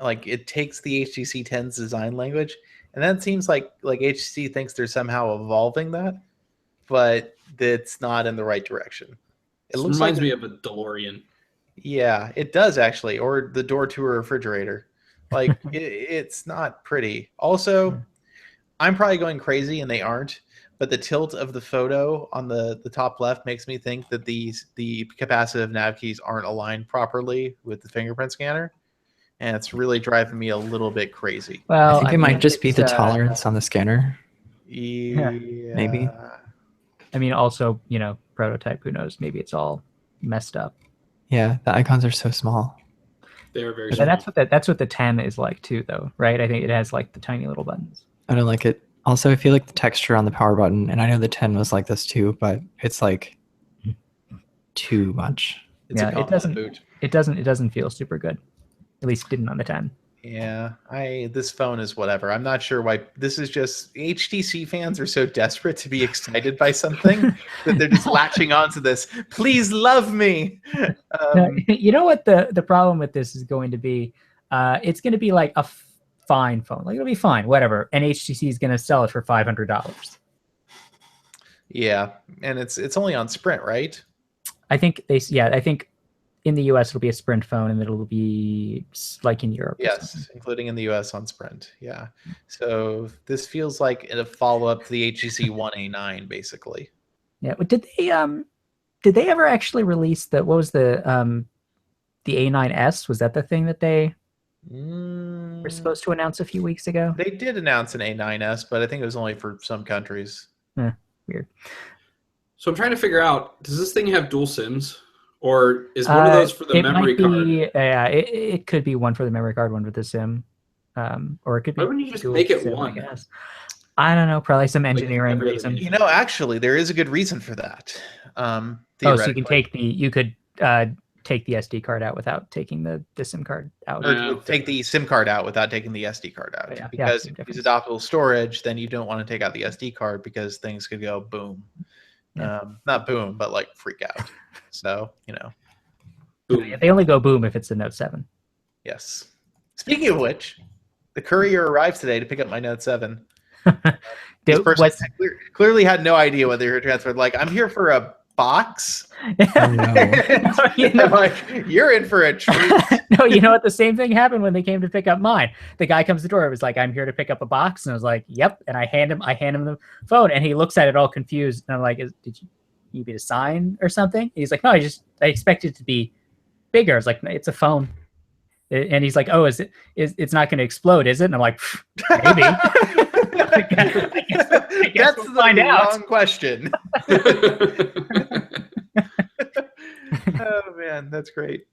Like it takes the HTC 10's design language, and then it seems like HTC thinks they're somehow evolving that, but it's not in the right direction. It reminds me of a DeLorean. Yeah, it does actually, or the door to a refrigerator. Like it's not pretty. Also, I'm probably going crazy, and they aren't. But the tilt of the photo on the top left makes me think that the capacitive nav keys aren't aligned properly with the fingerprint scanner. And it's really driving me a little bit crazy. Well, I think it might just be the tolerance on the scanner. Yeah. Maybe. I mean, also, prototype, who knows? Maybe it's all messed up. Yeah, the icons are so small. They're very But small. that's what the 10 is like too, though, right? I think it has like the tiny little buttons. I don't like it. Also, I feel like the texture on the power button, and I know the 10 was like this too, but it's like too much. It's it doesn't feel super good. At least it didn't on the 10. Yeah, this phone is whatever. I'm not sure why. This is just HTC fans are so desperate to be excited by something that they're just latching onto this. Please love me. You know what the problem with this is going to be? It's going to be like a fine phone. Like it'll be fine, whatever. And HTC is going to sell it for $500. Yeah, and it's only on Sprint, right? I think in the US it'll be a Sprint phone, and it'll be like in Europe. Yes, including in the US on Sprint. Yeah. So this feels like a follow-up to the HTC One A9, basically. Yeah. But did they ever actually release what was the A9S? Was that the thing that they were supposed to announce a few weeks ago? They did announce an A9S, but I think it was only for some countries. Weird. So I'm trying to figure out, does this thing have dual SIMs? Or is one of those for the memory card? Yeah, it could be one for the memory card, one for the SIM. Or it could be. Why wouldn't you just make it SIM, one? I don't know, probably some engineering reason. Actually, there is a good reason for that. So you can take take the SD card out without taking the SIM card out. Or take the SIM card out without taking the SD card out. Yeah, because yeah, if you use adoptable storage, then you don't want to take out the SD card because things could go boom. Yeah. Not boom, but like freak out. So, Boom. They only go boom if it's a Note 7. Yes. Speaking of which, the courier arrives today to pick up my Note 7. This person clearly had no idea what they were transferred. Like, I'm here for a box. Oh, no. I'm like, you're in for a treat. No, you know what? The same thing happened when they came to pick up mine. The guy comes to the door. It was like, I'm here to pick up a box, and I was like, yep. And I hand him the phone, and he looks at it all confused. And I'm like, did you need me to sign or something? And he's like, no, I expect it to be bigger. I was like, it's a phone. And he's like, oh, it's not going to explode, is it? And I'm like, maybe. I guess That's we'll the find out. wrong question. Oh man, that's great.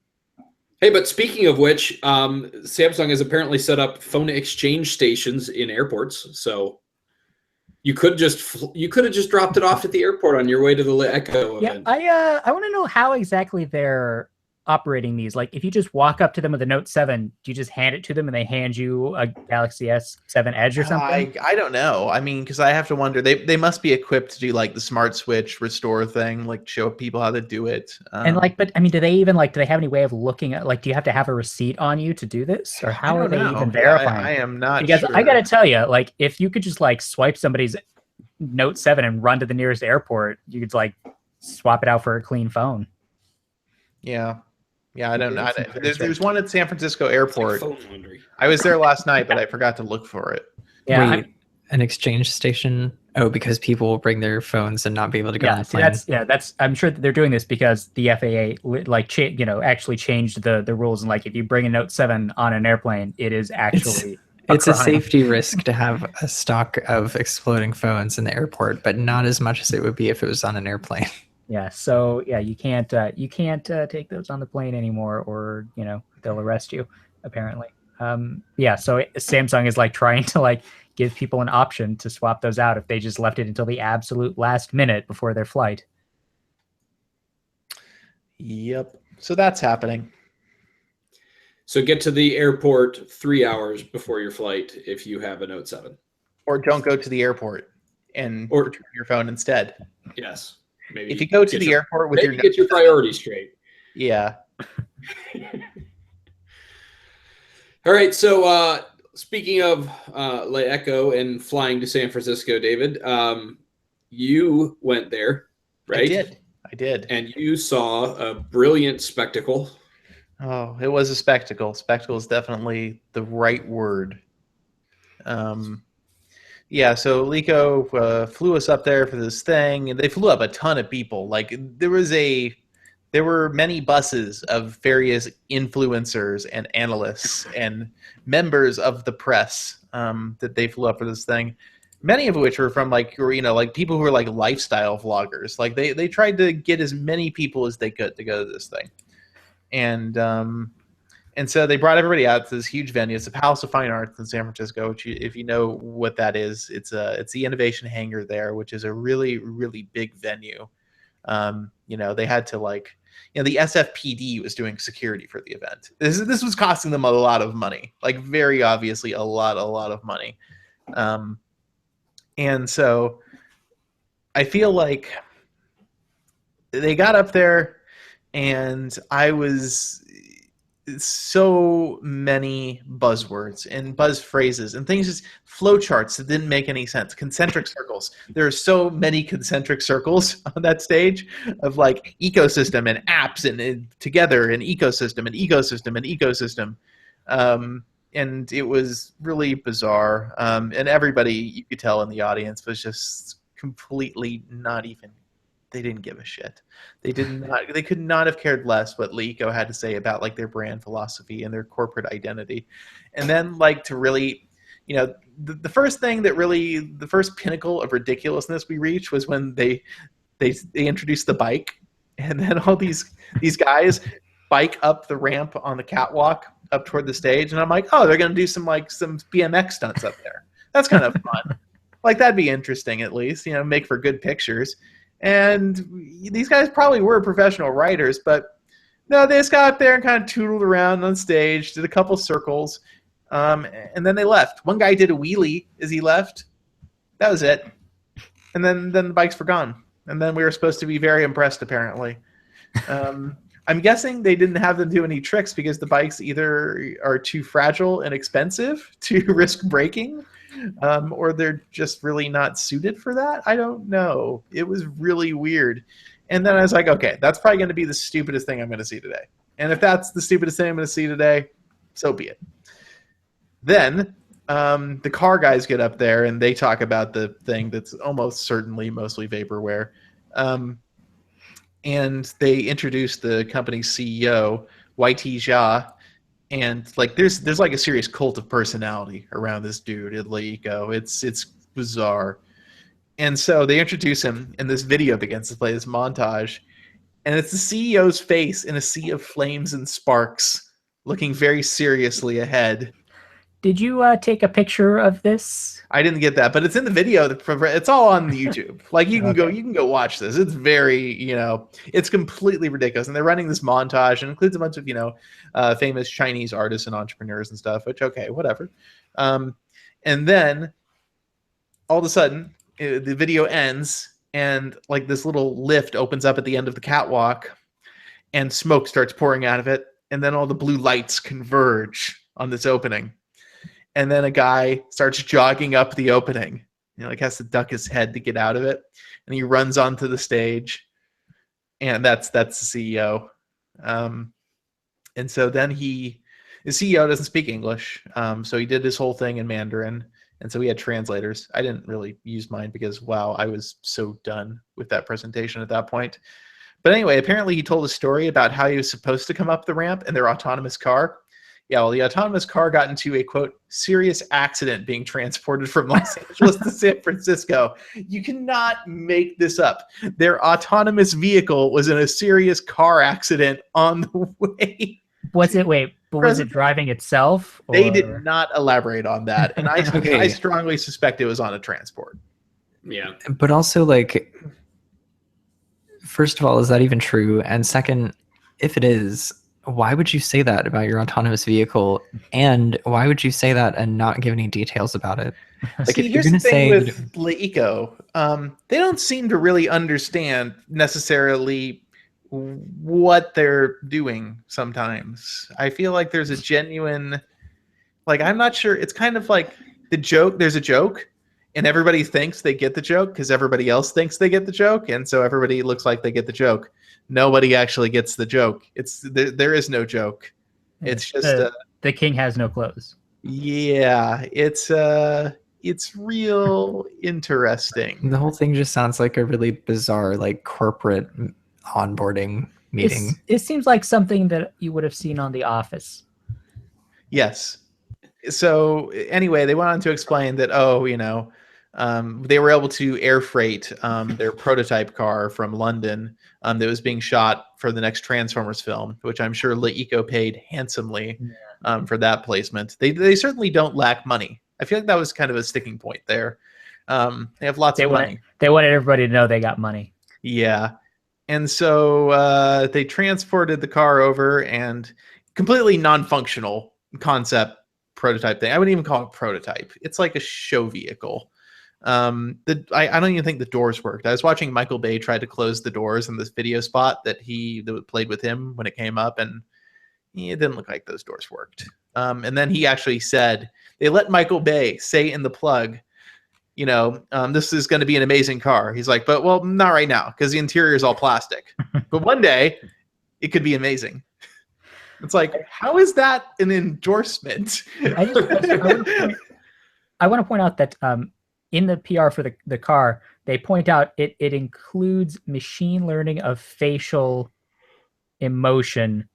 Hey, but speaking of which, Samsung has apparently set up phone exchange stations in airports. So you could have just dropped it off at the airport on your way to the Echo event. Yeah, I want to know how exactly they're operating these. Like, if you just walk up to them with a Note 7, do you just hand it to them and they hand you a Galaxy S7 Edge or something? I don't know. I mean, because I have to wonder, they must be equipped to do like the smart switch restore thing, like show people how to do it. But I mean, do they even do they have any way of looking at, like, do you have to have a receipt on you to do this, or how are they even verifying? I am not because sure. I gotta tell you, like, if you could just like swipe somebody's Note 7 and run to the nearest airport, you could like swap it out for a clean phone. Yeah, I don't know. There's one at San Francisco Airport. Like phone laundry. I was there last night, but I forgot to look for it. Yeah, Wait, an exchange station? Oh, because people will bring their phones and not be able to go on the plane. That's. I'm sure that they're doing this because the FAA, actually changed the rules, and like, if you bring a Note 7 on an airplane, it is actually it's a crime. safety risk to have a stock of exploding phones in the airport, but not as much as it would be if it was on an airplane. Yeah, so yeah, you can't take those on the plane anymore, or they'll arrest you, apparently. So Samsung is like trying to like give people an option to swap those out if they just left it until the absolute last minute before their flight. Yep. So that's happening. So get to the airport 3 hours before your flight if you have a Note 7. Or don't go to the airport and return your phone instead. Yes. Maybe if you go to the airport with get your priorities straight. Yeah. All right. So speaking of Le Echo and flying to San Francisco, David, you went there, right? I did. And you saw a brilliant spectacle. Oh, it was a spectacle. Spectacle is definitely the right word. Yeah, so Lico flew us up there for this thing, and they flew up a ton of people. Like, there were many buses of various influencers and analysts and members of the press that they flew up for this thing. Many of which were from like people who were like lifestyle vloggers. Like they tried to get as many people as they could to go to this thing, and so they brought everybody out to this huge venue. It's the Palace of Fine Arts in San Francisco, which, if you know what that is, it's the Innovation Hangar there, which is a really, really big venue. They had to the SFPD was doing security for the event. This was costing them a lot of money, like very obviously a lot of money. And so I feel like they got up there, and I was so many buzzwords and buzz phrases and things, just flowcharts that didn't make any sense. Concentric circles. There are so many concentric circles on that stage of like ecosystem and apps and together and ecosystem and ecosystem and ecosystem. And it was really bizarre. And everybody, you could tell in the audience, was just completely not even. They didn't give a shit. They could not have cared less what Lico had to say about like their brand philosophy and their corporate identity. And then like to really, the first thing that really, the first pinnacle of ridiculousness we reached was when they introduced the bike, and then all these guys bike up the ramp on the catwalk up toward the stage, and I'm like, oh, they're gonna do some BMX stunts up there. That's kind of fun. Like, that'd be interesting, at least, make for good pictures. And these guys probably were professional writers, but No, they just got up there and kind of tootled around on stage, did a couple circles, and then they left. One guy did a wheelie as he left. That was it. And then the bikes were gone. And then we were supposed to be very impressed, apparently. I'm guessing they didn't have them do any tricks because the bikes either are too fragile and expensive to risk breaking, or they're just really not suited for that. I don't know. It was really weird. And then I was like, okay, that's probably going to be the stupidest thing I'm going to see today. And if that's the stupidest thing I'm going to see today, so be it. Then the car guys get up there and they talk about the thing that's almost certainly mostly vaporware. And they introduce the company's CEO, YT Jia. And like there's like a serious cult of personality around this dude at Leico. It's bizarre. And so they introduce him, and this video begins to play, this montage. And it's the CEO's face in a sea of flames and sparks, looking very seriously ahead. Did you take a picture of this? I didn't get that, but it's in the video. It's all on YouTube. Like you can go watch this. It's very, it's completely ridiculous. And they're running this montage and includes a bunch of, famous Chinese artists and entrepreneurs and stuff, which, okay, whatever. And then all of a sudden the video ends and like this little lift opens up at the end of the catwalk and smoke starts pouring out of it. And then all the blue lights converge on this opening. And then a guy starts jogging up the opening, like has to duck his head to get out of it. And he runs onto the stage, and that's the CEO. And so then the CEO doesn't speak English. So he did his whole thing in Mandarin. And so we had translators. I didn't really use mine because, wow, I was so done with that presentation at that point. But anyway, apparently he told a story about how he was supposed to come up the ramp in their autonomous car. Yeah, well, the autonomous car got into a, quote, serious accident being transported from Los Angeles to San Francisco. You cannot make this up. Their autonomous vehicle was in a serious car accident on the way. Was it driving itself? Or? They did not elaborate on that. And I strongly suspect it was on a transport. Yeah. But also, like, first of all, is that even true? And second, if it is, why would you say that about your autonomous vehicle? And why would you say that and not give any details about it? Like, see, here's the thing with Leico. They don't seem to really understand necessarily what they're doing sometimes. I feel like there's a genuine, like, I'm not sure. It's kind of like the joke. There's a joke and everybody thinks they get the joke because everybody else thinks they get the joke. And so everybody looks like they get the joke. Nobody actually gets the joke. There is no joke. It's just the king has no clothes. Yeah, it's real interesting. The whole thing just sounds like a really bizarre, like, corporate onboarding meeting. It seems like something that you would have seen on The Office. Yes. So anyway, they went on to explain that, they were able to air freight their prototype car from London that was being shot for the next Transformers film, which I'm sure Leico paid handsomely for that placement. They certainly don't lack money. I feel like that was kind of a sticking point there. They have lots of money. They wanted everybody to know they got money. Yeah. And so they transported the car over, and completely non-functional concept prototype thing. I wouldn't even call it prototype. It's like a show vehicle. I don't even think the doors worked. I was watching Michael Bay try to close the doors in this video spot that played with him when it came up, and it didn't look like those doors worked. And then he actually said, they let Michael Bay say in the plug, this is going to be an amazing car. He's like, but well, not right now because the interior is all plastic. But one day it could be amazing. It's like, how is that an endorsement? I want to point out that in the PR for the car, they point out it includes machine learning of facial emotion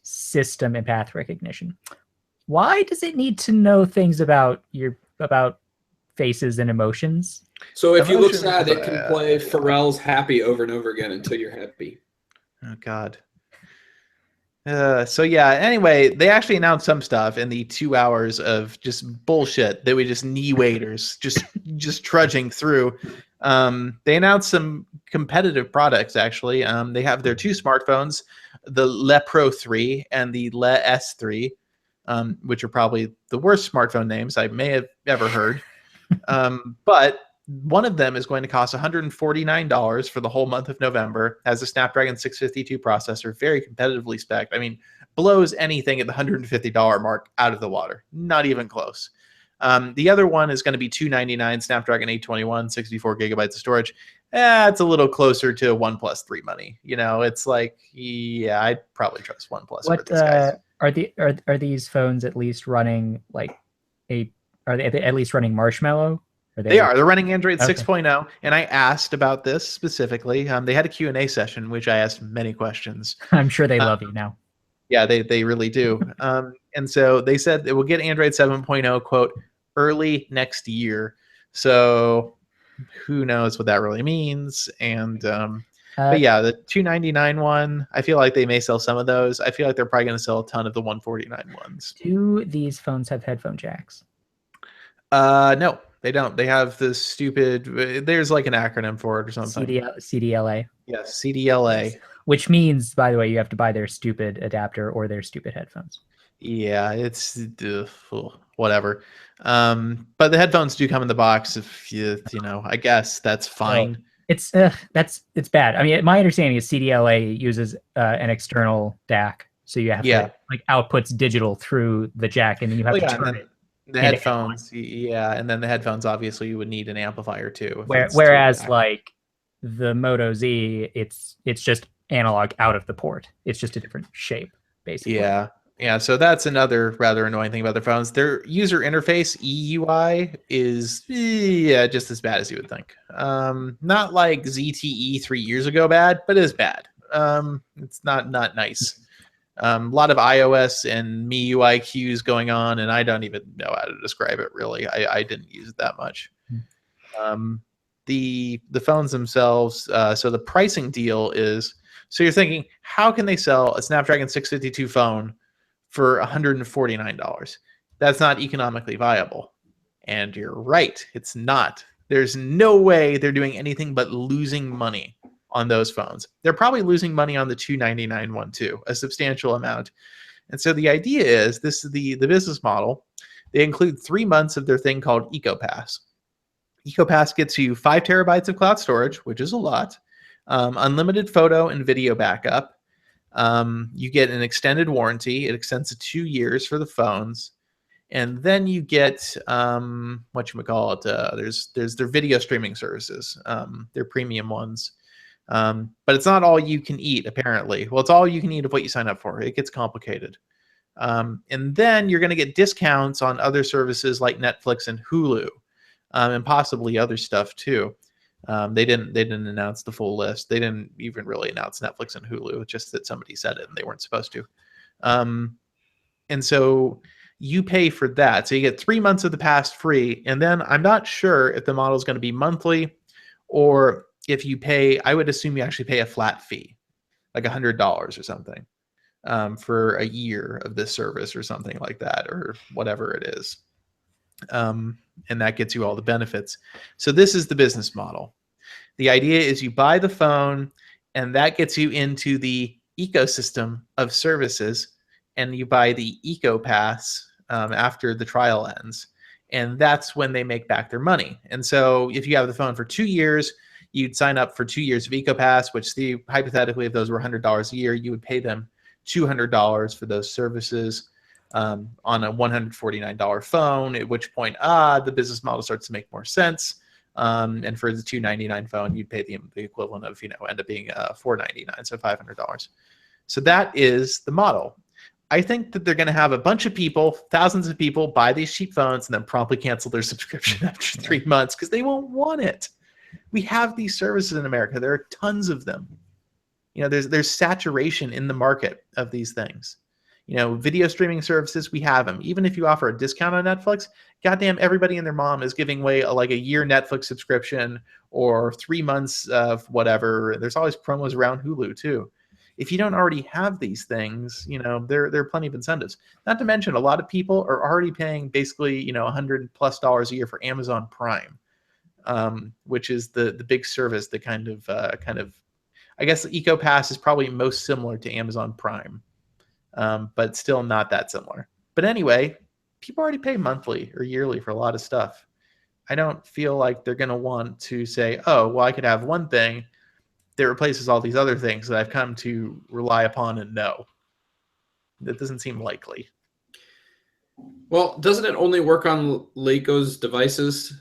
system and path recognition. Why does it need to know things about faces and emotions? So if you look sad, it can play Pharrell's Happy over and over again until you're happy. Oh, God. So yeah, anyway, they actually announced some stuff in the 2 hours of just bullshit that we just knee waiters just trudging through. They announced some competitive products, actually. They have their 2 smartphones, the Le Pro 3 and the Le S3, which are probably the worst smartphone names I may have ever heard. But one of them is going to cost $149 for the whole month of November, has a Snapdragon 652 processor, very competitively spec'd. I mean, blows anything at the $150 mark out of the water. Not even close. The other one is going to be $299, Snapdragon 821, 64 gigabytes of storage. It's a little closer to OnePlus 3 money. You know, it's like, yeah, I'd probably trust OnePlus over these guys. Are these phones at least running like are they at least running Marshmallow? They're running Android Okay. 6.0, and I asked about this specifically. They had a Q&A session, which I asked many questions. I'm sure they love you now. Yeah, they really do. And so they said it will get Android 7.0, quote, early next year. So who knows what that really means. And but yeah, the $299 one, I feel like they may sell some of those. I feel like they're probably going to sell a ton of the $149 ones. Do these phones have headphone jacks? No, they don't. They have this stupid, there's like an acronym for it or something. CDLA. Yes, CDLA. Which means, by the way, you have to buy their stupid adapter or their stupid headphones. Yeah, it's whatever. But the headphones do come in the box. If you know, I guess that's fine. It's bad. I mean, my understanding is CDLA uses an external DAC, so you have to like outputs digital through the jack, and then you have to turn it. The headphones, and then the headphones, obviously, you would need an amplifier too. Whereas, like the Moto Z, it's just analog out of the port. It's just a different shape, basically. Yeah. So that's another rather annoying thing about their phones. Their user interface EUI is just as bad as you would think. Not like ZTE 3 years ago bad, but it is bad. It's not nice. A lot of iOS and MIUI cues going on, and I don't even know how to describe it really. I didn't use it that much. The phones themselves, so the pricing deal is, so you're thinking, how can they sell a Snapdragon 652 phone for $149? That's not economically viable. And you're right, it's not. There's no way they're doing anything but losing money on those phones. They're probably losing money on the $299 one too, a substantial amount. And so the idea is, this is the business model. They include 3 months of their thing called EcoPass. EcoPass gets you 5 terabytes of cloud storage, which is a lot, unlimited photo and video backup. You get an extended warranty. It extends to 2 years for the phones. And then you get there's their video streaming services, their premium ones. But it's not all you can eat, apparently. Well, it's all you can eat of what you sign up for. It gets complicated. And then you're going to get discounts on other services like Netflix and Hulu, and possibly other stuff too. They didn't announce the full list. They didn't even really announce Netflix and Hulu, just that somebody said it and they weren't supposed to. And so you pay for that. So you get 3 months of the pass free. And then I'm not sure if the model is going to be monthly, or if you pay, I would assume you actually pay a flat fee, like $100 or something, for a year of this service or something like that, or whatever it is. And that gets you all the benefits. So this is the business model. The idea is you buy the phone, and that gets you into the ecosystem of services, and you buy the EcoPass after the trial ends. And that's when they make back their money. And so if you have the phone for 2 years, you'd sign up for 2 years of EcoPass, which hypothetically, if those were $100 a year, you would pay them $200 for those services on a $149 phone, at which point, the business model starts to make more sense. And for the $299 phone, you'd pay the equivalent of, end up being $499, so $500. So that is the model. I think that they're going to have a bunch of people, thousands of people, buy these cheap phones and then promptly cancel their subscription after 3 months because they won't want it. We have these services in America. There are tons of them. There's saturation in the market of these things. Video streaming services, we have them. Even if you offer a discount on Netflix, goddamn, everybody and their mom is giving away a year Netflix subscription or 3 months of whatever. There's always promos around Hulu too. If you don't already have these things, there are plenty of incentives. Not to mention, a lot of people are already paying basically, $100+ a year for Amazon Prime. which is the big service that kind of I guess EcoPass is probably most similar to Amazon Prime, but still not that similar. But anyway, people already pay monthly or yearly for a lot of stuff. I don't feel like they're going to want to say, oh, well, I could have one thing that replaces all these other things that I've come to rely upon and know. That doesn't seem likely. Well, doesn't it only work on Leico's devices?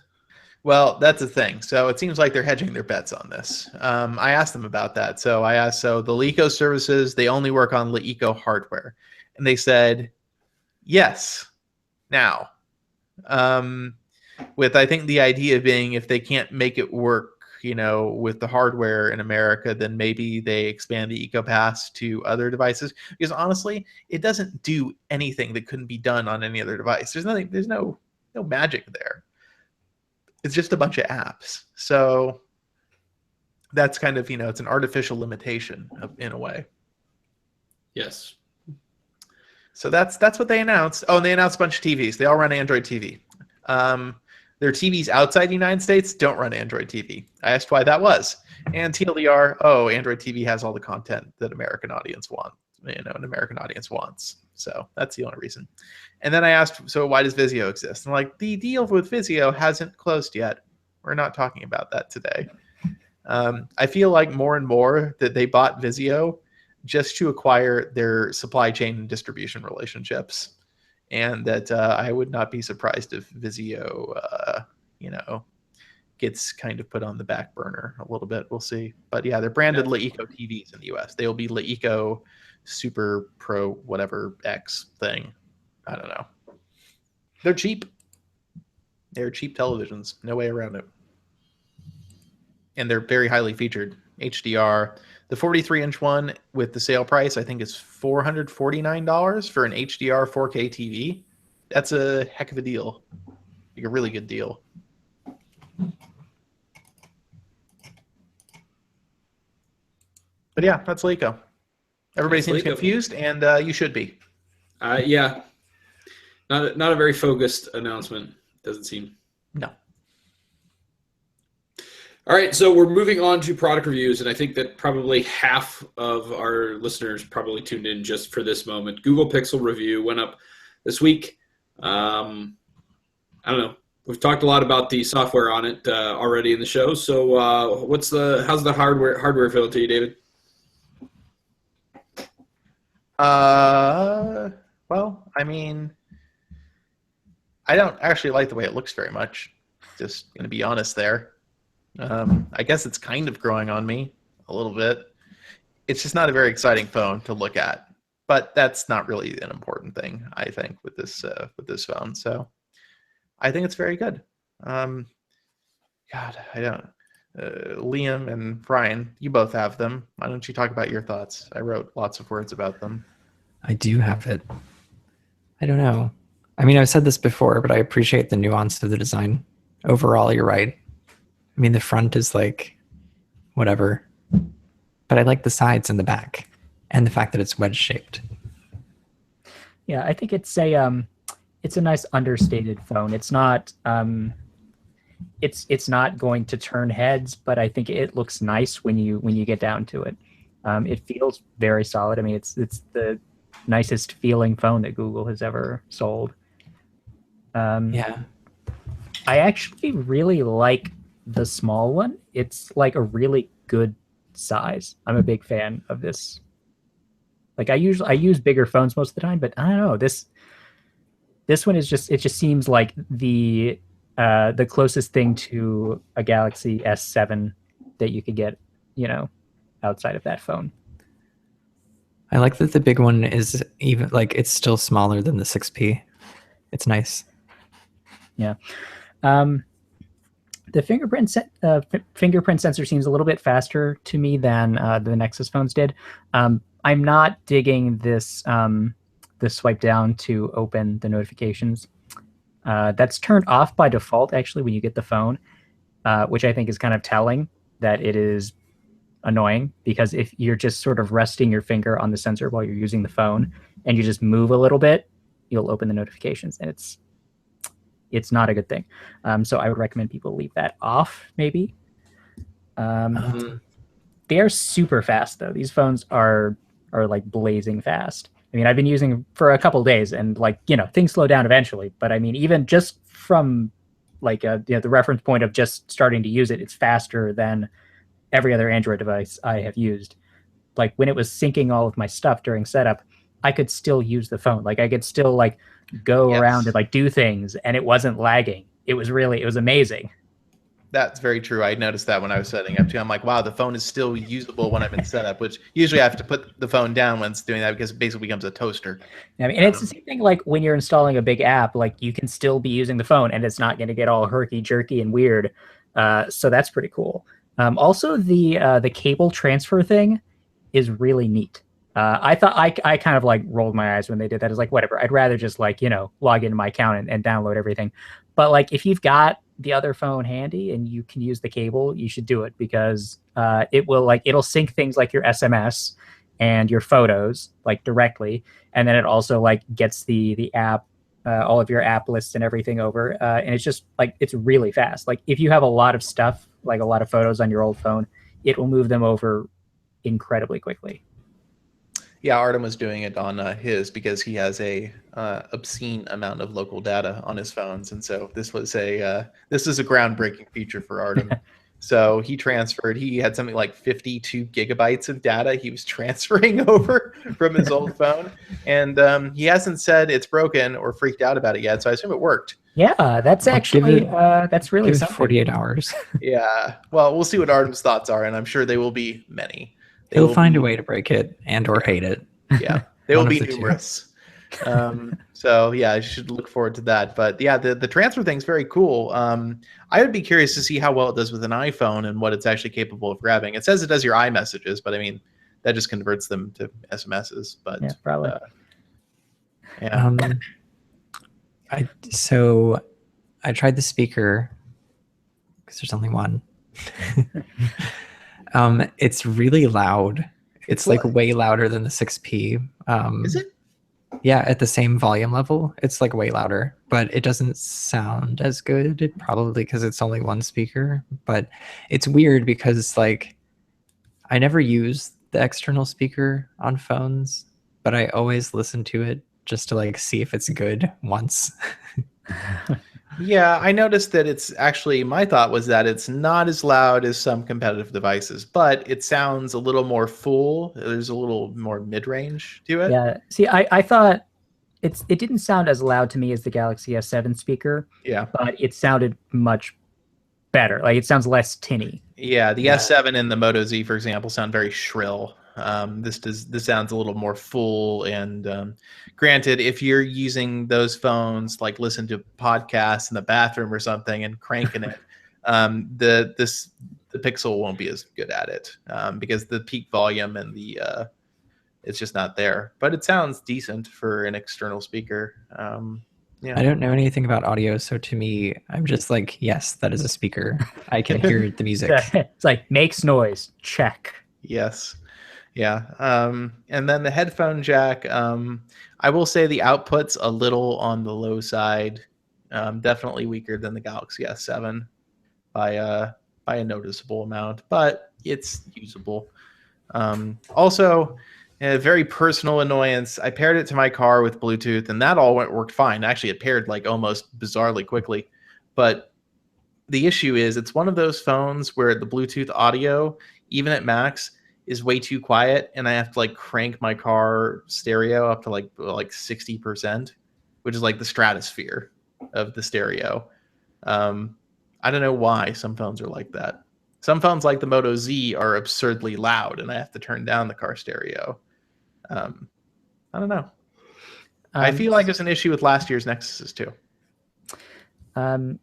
Well, that's the thing. So it seems like they're hedging their bets on this. I asked them about that. So I asked, so the Leico services, they only work on Leico hardware. And they said, yes, now. With, I think, the idea being if they can't make it work, with the hardware in America, then maybe they expand the EcoPass to other devices. Because honestly, it doesn't do anything that couldn't be done on any other device. There's no magic there. It's just a bunch of apps. So that's kind of, it's an artificial limitation in a way. Yes. So that's what they announced. Oh, and they announced a bunch of TVs. They all run Android TV. Their TVs outside the United States don't run Android TV. I asked why that was. And TLDR, Android TV has all the content that an American audience wants. So that's the only reason. And then I asked, so why does Vizio exist? And like, the deal with Vizio hasn't closed yet. We're not talking about that today. I feel like more and more that they bought Vizio just to acquire their supply chain and distribution relationships. And that I would not be surprised if Vizio, gets kind of put on the back burner a little bit. We'll see. But yeah, they're branded Leico TVs in the US. They will be Leico Super Pro whatever X thing. I don't know. They're cheap. They're cheap televisions. No way around it. And they're very highly featured. HDR. The 43-inch one with the sale price, I think, is $449 for an HDR 4K TV. That's a heck of a deal. Like a really good deal. But yeah, that's Leico. Everybody seems confused, and you should be. Yeah. Not a very focused announcement, doesn't seem. No. All right, so we're moving on to product reviews, and I think that probably half of our listeners probably tuned in just for this moment. Google Pixel review went up this week. I don't know. We've talked a lot about the software on it already in the show. So, how's the hardware feel to you, David? Well, I mean, I don't actually like the way it looks very much. Just going to be honest there. I guess it's kind of growing on me a little bit. It's just not a very exciting phone to look at, but that's not really an important thing, I think, with this phone. So I think it's very good. God, I don't. Liam and Brian, you both have them. Why don't you talk about your thoughts? I wrote lots of words about them. I do have it. I don't know. I mean, I've said this before, but I appreciate the nuance of the design. Overall, you're right. I mean, the front is like, whatever. But I like the sides and the back. And the fact that it's wedge-shaped. Yeah, I think it's a nice understated phone. It's not it's not going to turn heads, but I think it looks nice when you get down to it. It feels very solid. I mean, it's the nicest feeling phone that Google has ever sold. Yeah. I actually really like the small one. It's like a really good size. I'm a big fan of this. Like I use bigger phones most of the time, but I don't know, this one is just, it just seems like the closest thing to a Galaxy S7 that you could get, outside of that phone. I like that the big one is even like it's still smaller than the 6P. It's nice. Yeah. The fingerprint sensor seems a little bit faster to me than the Nexus phones did. I'm not digging this the swipe down to open the notifications. That's turned off by default, actually, when you get the phone, which I think is kind of telling that it is annoying, because if you're just sort of resting your finger on the sensor while you're using the phone and you just move a little bit, you'll open the notifications, and it's not a good thing. So I would recommend people leave that off, maybe. They are super fast though. These phones are like blazing fast. I mean, I've been using them for a couple days, and like, you know, things slow down eventually. But I mean, even just from like you know, the reference point of just starting to use it, it's faster than every other Android device I have used. Like when it was syncing all of my stuff during setup, I could still use the phone. Like I could still like go around and like do things, and it wasn't lagging. It was amazing. That's very true. I noticed that when I was setting up too. I'm like, wow, the phone is still usable when I'm in setup, which usually I have to put the phone down when it's doing that because it basically becomes a toaster. I mean, and it's the same thing like when you're installing a big app, like you can still be using the phone and it's not going to get all herky-jerky and weird. So that's pretty cool. Also, the cable transfer thing is really neat. I thought I kind of like rolled my eyes when they did that. It's like, whatever. I'd rather just like, you know, log into my account and download everything. But like if you've got the other phone handy and you can use the cable, you should do it because it'll sync things like your SMS and your photos like directly, and then it also like gets the app, all of your app lists and everything over, and it's just like it's really fast. Like if you have a lot of stuff, like a lot of photos on your old phone, it will move them over incredibly quickly. Yeah, Artem was doing it on his because he has a obscene amount of local data on his phones, and so this is a groundbreaking feature for Artem. So he had something like 52 gigabytes of data he was transferring over from his old phone, and he hasn't said it's broken or freaked out about it yet. So I assume it worked. Yeah, that's actually that's really give it 48 hours. Yeah, well, we'll see what Artem's thoughts are, and I'm sure they will be many. He'll find a way to break it and or hate it. Yeah, they will be numerous. So yeah, I should look forward to that. But yeah, the transfer thing's very cool. I would be curious to see how well it does with an iPhone and what it's actually capable of grabbing. It says it does your iMessages, but I mean, that just converts them to SMSs. But yeah, probably. Yeah. I tried the speaker because there's only one. It's really loud. It's like way louder than the 6P. Is it? Yeah, at the same volume level, it's like way louder, but it doesn't sound as good, probably because it's only one speaker. But it's weird because like I never use the external speaker on phones, but I always listen to it just to like see if it's good once. Yeah, I noticed that it's actually, my thought was that it's not as loud as some competitive devices, but it sounds a little more full. There's a little more mid-range to it. Yeah. See, I thought it didn't sound as loud to me as the Galaxy S7 speaker. Yeah. But it sounded much better. Like it sounds less tinny. Yeah, the S7 and the Moto Z, for example, sound very shrill. This sounds a little more full, and granted, if you're using those phones, like listen to podcasts in the bathroom or something and cranking it, the Pixel won't be as good at it because the peak volume and it's just not there. But it sounds decent for an external speaker. Yeah. I don't know anything about audio, so to me, I'm just like, yes, that is a speaker. I can hear the music. It's like makes noise. Check. Yes. Yeah. And then the headphone jack, I will say the output's a little on the low side. Definitely weaker than the Galaxy S7 by a noticeable amount, but it's usable. Also, a very personal annoyance. I paired it to my car with Bluetooth, and that all worked fine. Actually, it paired like almost bizarrely quickly. But the issue is it's one of those phones where the Bluetooth audio, even at max, is way too quiet, and I have to like crank my car stereo up to like 60%, which is like the stratosphere of the stereo. I don't know why some phones are like that. Some phones like the Moto Z are absurdly loud, and I have to turn down the car stereo. I don't know. I feel like it's an issue with last year's Nexuses too.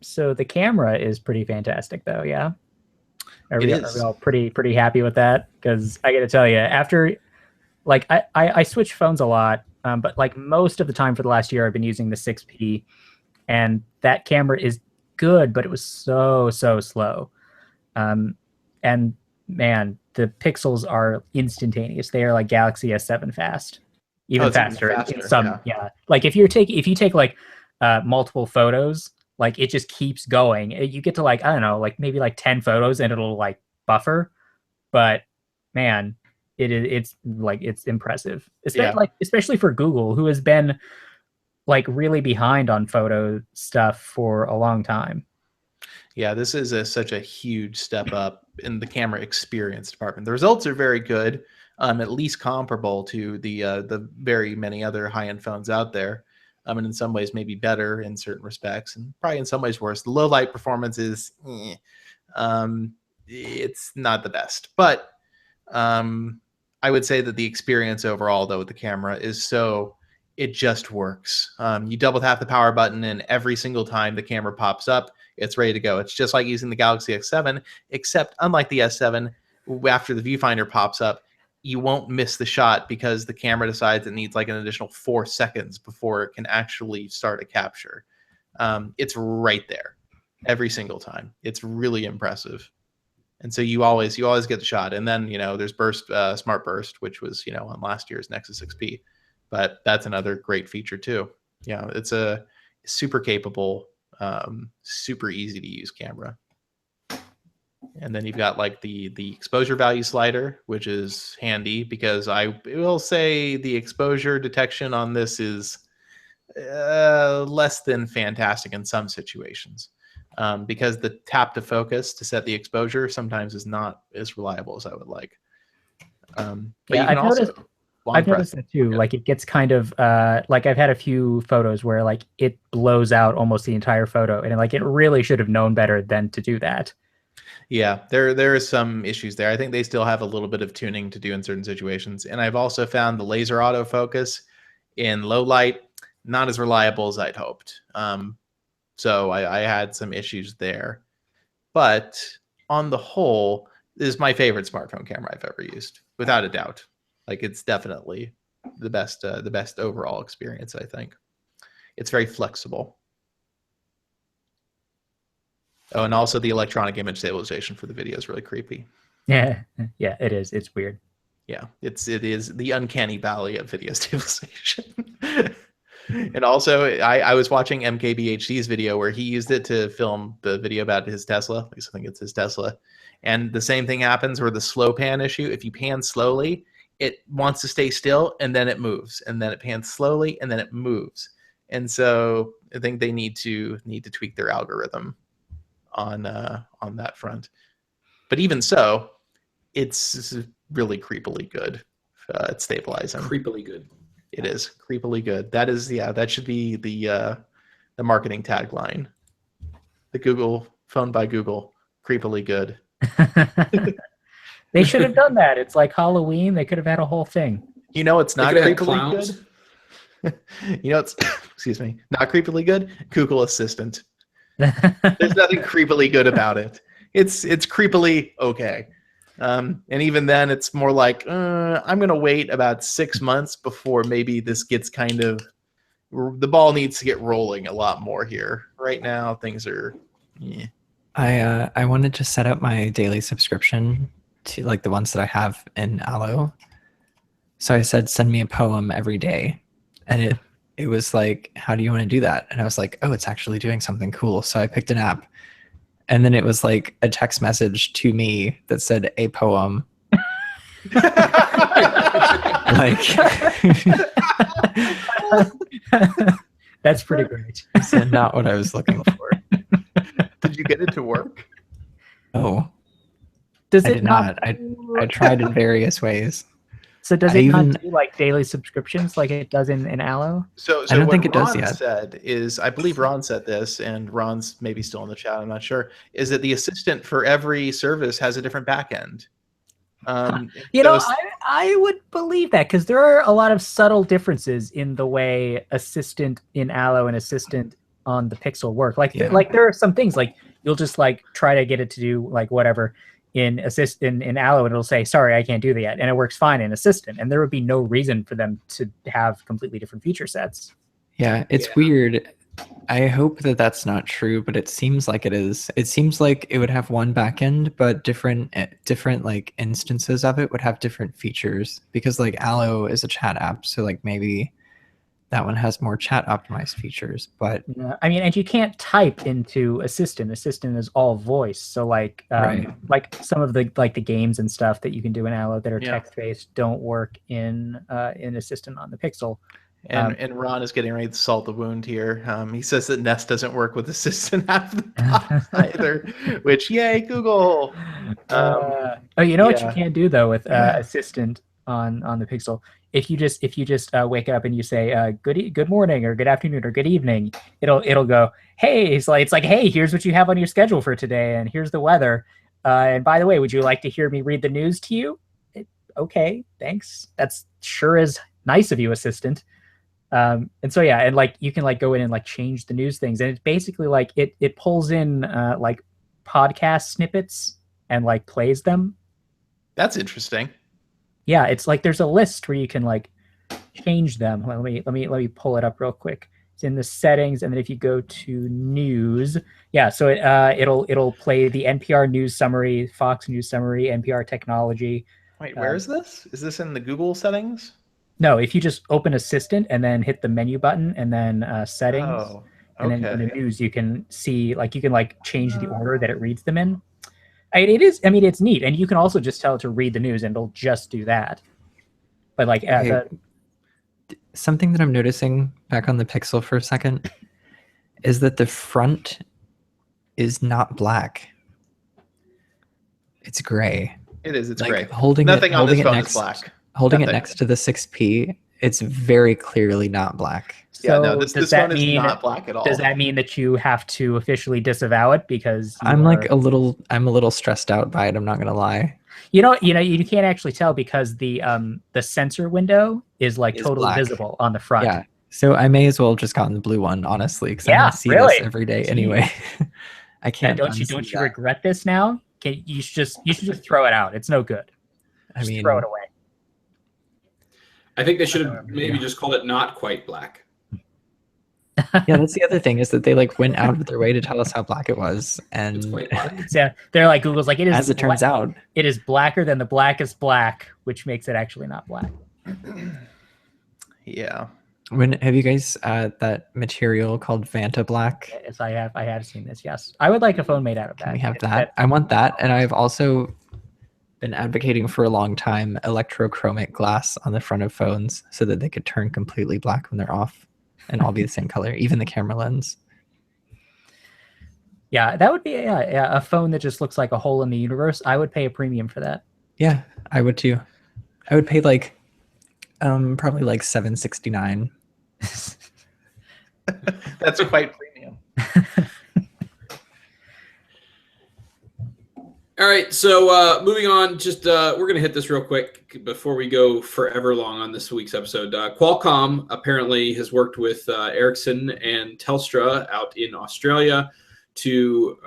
So the camera is pretty fantastic, though. Yeah. Are we all pretty happy with that? Because I got to tell you, after like I switch phones a lot, but like most of the time for the last year, I've been using the 6P, and that camera is good, but it was so slow. And man, the pixels are instantaneous. They are like Galaxy S7 fast, even faster. In some, yeah. Like if you take like multiple photos, like it just keeps going. You get to like, I don't know, like maybe like 10 photos and it'll like buffer, but man, it's like it's impressive. Especially for Google, who has been like really behind on photo stuff for a long time. Yeah, this is such a huge step up in the camera experience department. The results are very good, at least comparable to the very many other high-end phones out there, and in some ways maybe better in certain respects, and probably in some ways worse. The low light performance is, it's not the best, but I would say that the experience overall, though, with the camera is it just works. You double tap the power button, and every single time the camera pops up, it's ready to go. It's just like using the Galaxy S7, except unlike the S7, after the viewfinder pops up, you won't miss the shot because the camera decides it needs like an additional 4 seconds before it can actually start a capture. It's right there every single time. It's really impressive. And so you always get the shot. And then, there's Smart Burst, which was, on last year's Nexus 6P. But that's another great feature too. Yeah, it's a super capable, super easy to use camera. And then you've got like the exposure value slider, which is handy because I will say the exposure detection on this is less than fantastic in some situations, because the tap to focus to set the exposure sometimes is not as reliable as I would like. But yeah, you can I've noticed that too. Like it gets kind of like I've had a few photos where like it blows out almost the entire photo, and like it really should have known better than to do that. Yeah, there are some issues there. I think they still have a little bit of tuning to do in certain situations. And I've also found the laser autofocus in low light not as reliable as I'd hoped. So I had some issues there. But on the whole, this is my favorite smartphone camera I've ever used, without a doubt. Like it's definitely the best overall experience, I think. It's very flexible. Oh, and also the electronic image stabilization for the video is really creepy. Yeah, it is. It's weird. Yeah, it is the uncanny valley of video stabilization. And also, I was watching MKBHD's video where he used it to film the video about his Tesla. At least I think it's his Tesla. And the same thing happens where the slow pan issue, if you pan slowly, it wants to stay still and then it moves. And then it pans slowly and then it moves. And so I think they need to tweak their algorithm on that front. But even so, it's really creepily good at stabilizing. Creepily good. It is creepily good. That is, that should be the marketing tagline. The Google phone by Google, creepily good. They should have done that. It's like Halloween. They could have had a whole thing. It's not creepily good. It's excuse me, not creepily good. Google Assistant. There's nothing creepily good about it. It's creepily okay. And even then, it's more like, I'm going to wait about 6 months before maybe this gets kind of, the ball needs to get rolling a lot more here. Right now, things are, I wanted to set up my daily subscription to like the ones that I have in Allo. So I said, send me a poem every day. And it was like, how do you want to do that? And I was like, oh, it's actually doing something cool. So I picked an app. And then it was like a text message to me that said a poem. That's pretty great. So not what I was looking for. Did you get it to work? Oh, does I it did not. I tried in various ways. So does it not do like daily subscriptions like it does in Allo? So I don't what think it Ron does yet. said is, I believe Ron said this, and Ron's maybe still in the chat, I'm not sure, is that the assistant for every service has a different backend. I would believe that because there are a lot of subtle differences in the way assistant in Allo and assistant on the Pixel work. Like there are some things like you'll just like try to get it to do like whatever in Allo, and it'll say, sorry, I can't do that yet. And it works fine in Assistant. And there would be no reason for them to have completely different feature sets. Yeah, it's weird. I hope that that's not true, but it seems like it is. It seems like it would have one backend, but different like instances of it would have different features because like Allo is a chat app. So like maybe that one has more chat optimized features, but I mean, and you can't type into Assistant. Assistant is all voice. So like Right. like some of the games and stuff that you can do in Allo that are Yeah. text based don't work in Assistant on the Pixel. And Ron is getting ready to salt the wound here. He says that Nest doesn't work with Assistant half the box either, which, yay, Google. Oh, you know what you yeah. can do though with Assistant on the Pixel? If you just wake up and you say good morning or good afternoon or good evening, it'll go, hey, it's like hey, here's what you have on your schedule for today, and here's the weather. And by the way, would you like to hear me read the news to you? Okay, thanks. That's sure is nice of you, Assistant. And so yeah, and like you can like go in and like change the news things, and it's basically like it pulls in like podcast snippets and like plays them. That's interesting. Yeah, it's like there's a list where you can like change them. Let me pull it up real quick. It's in the settings, and then if you go to news, yeah, so it'll play the NPR news summary, Fox News summary, NPR technology. Wait, where is this? Is this in the Google settings? No, if you just open Assistant and then hit the menu button and then settings, Oh, and then in okay. the news, you can see like you can like change the order that it reads them in. It is. I mean, it's neat, and you can also just tell it to read the news, and it'll just do that. But like, Okay. Something that I'm noticing back on the Pixel for a second is that the front is not black. It's gray. It is. It's Like great. holding Nothing it, on this holding it phone next, is black. holding it Nothing. next to the 6P, it's very clearly not black. so Yeah, no, does this that phone is mean not black at all. does that mean that you have to officially disavow it because I'm like I'm a little stressed out by it. I'm not gonna lie. you can't actually tell because the sensor window is like Is totally black. visible on the front. Yeah. So I may as well have just gotten the blue one, honestly, because I'm Yeah, gonna see really? this every day Jeez. anyway. I And can't. don't you unsee that. regret this now? You should just throw it out. It's no good. I Just mean, throw it away. I think they should have maybe just called it not quite black. yeah, that's the other thing is that they like went out of their way to tell us how black it was, It's and quite black. Yeah, they're like Google's like it is. as it turns out, it is blacker than the blackest black, which makes it actually not black. Yeah. when have you guys that material called Vanta Black? Yes, I have seen this. Yes, I would like a phone made out of that. Can we have that? I want that, and I've also been advocating for a long time electrochromic glass on the front of phones so that they could turn completely black when they're off and all be the same color, even the camera lens. Yeah, that would be a phone that just looks like a hole in the universe. I would pay a premium for that. Yeah, I would too. I would pay like probably like $769. That's quite premium. All right, so moving on, just we're going to hit this real quick before we go forever long on this week's episode. Qualcomm apparently has worked with Ericsson and Telstra out in Australia to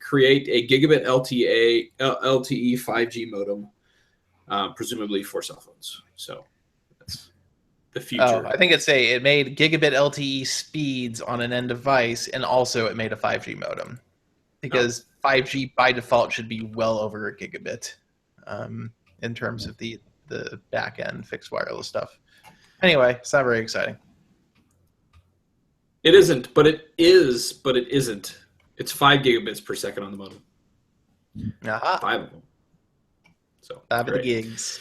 create a gigabit LTE 5G modem, presumably for cell phones. So that's the future. Oh, I think it made gigabit LTE speeds on an end device, and also it made a 5G modem. Because 5G by default should be well over a gigabit in terms of the back end fixed wireless stuff. Anyway, it's not very exciting. It isn't, but it is, but it isn't. It's 5 gigabits per second on the modem. Aha. 5 of them. So 5 of the great. gigs.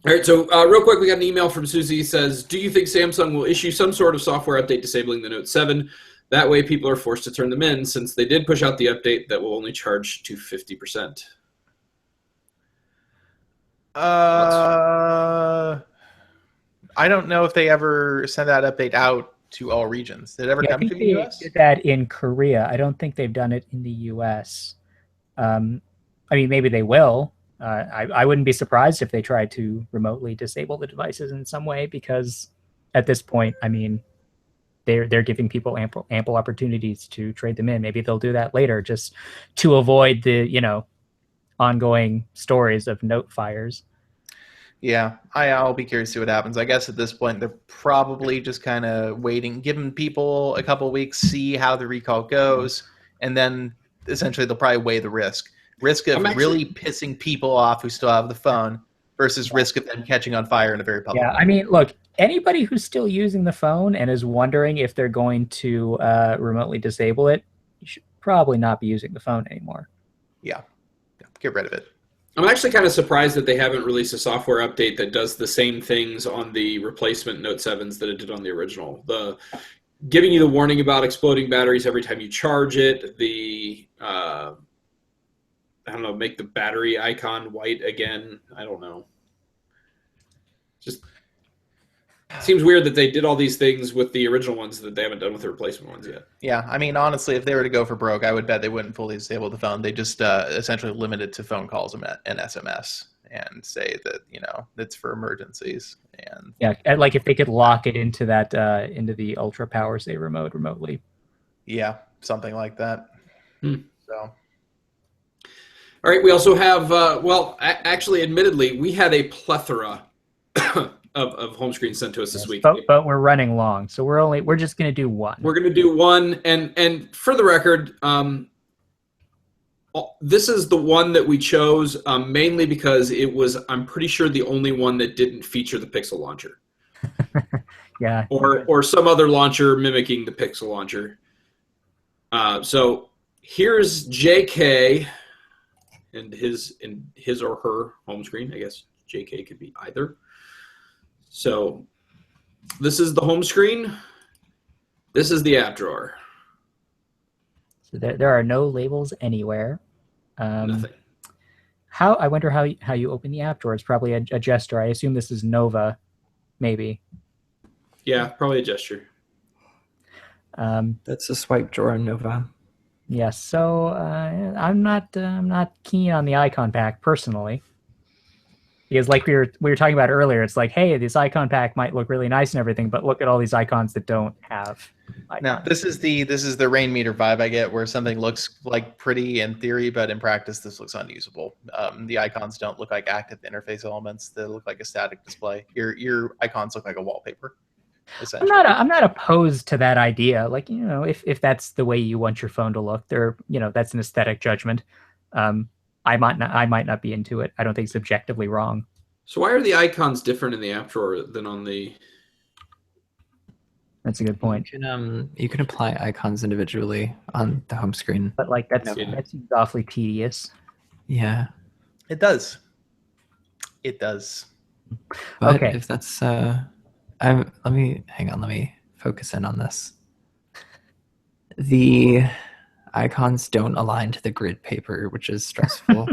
All right, so real quick, we got an email from Susie. Says, do you think Samsung will issue some sort of software update disabling the Note 7? That way people are forced to turn them in, since they did push out the update that will only charge to 50%. I don't know if they ever sent that update out to all regions. Did it ever I come think to the they US? did that in Korea. I don't think they've done it in the US. I mean, maybe they will. I wouldn't be surprised if they tried to remotely disable the devices in some way, because at this point, I mean, they're giving people ample opportunities to trade them in. Maybe they'll do that later, just to avoid the ongoing stories of Note fires. Yeah, I'll be curious to see what happens. I guess at this point, they're probably just kind of waiting, giving people a couple of weeks, see how the recall goes, and then essentially they'll probably weigh the risk. Risk of really pissing people off who still have the phone versus risk of them catching on fire in a very public Yeah, way. I mean, look, anybody who's still using the phone and is wondering if they're going to remotely disable it, you should probably not be using the phone anymore. Yeah, get rid of it. I'm actually kind of surprised that they haven't released a software update that does the same things on the replacement Note 7s that it did on the original. The giving you the warning about exploding batteries every time you charge it, the I don't know, make the battery icon white again. I don't know. Just seems weird that they did all these things with the original ones that they haven't done with the replacement ones yet. Yeah, I mean, honestly, if they were to go for broke, I would bet they wouldn't fully disable the phone. They just essentially limit it to phone calls and SMS and say that, it's for emergencies. And Yeah, like if they could lock it into that into the ultra power saver mode remotely. yeah, something like that. So. All right, we also have, actually, admittedly, we had a plethora of home screens sent to us this week. But we're running long, so we're just going to do one. We're going to do one, and for the record, this is the one that we chose mainly because it was, I'm pretty sure, the only one that didn't feature the Pixel launcher. Yeah. Or some other launcher mimicking the Pixel launcher. So here's JK and his or her home screen. I guess JK could be either. So this is the home screen. This is the app drawer. So there are no labels anywhere. Nothing. I wonder how you open the app drawer. It's probably a gesture. I assume this is Nova, maybe. Yeah, probably a gesture. That's a swipe drawer in Nova. Yeah, so I'm not keen on the icon pack personally, because like we were talking about earlier, it's like, hey, this icon pack might look really nice and everything, but look at all these icons that don't have icons. Now this is the rain meter vibe I get, where something looks like pretty in theory, but in practice this looks unusable. The icons don't look like active interface elements; they look like a static display. Your icons look like a wallpaper. I'm not opposed to that idea. Like, if that's the way you want your phone to look, that's an aesthetic judgment. I might not be into it. I don't think it's objectively wrong. So why are the icons different in the app drawer than on the? That's a good point. You can apply icons individually on the home screen. But like that seems awfully tedious. Yeah, it does. It does. But okay. If that's let me focus in on this. The icons don't align to the grid paper, which is stressful.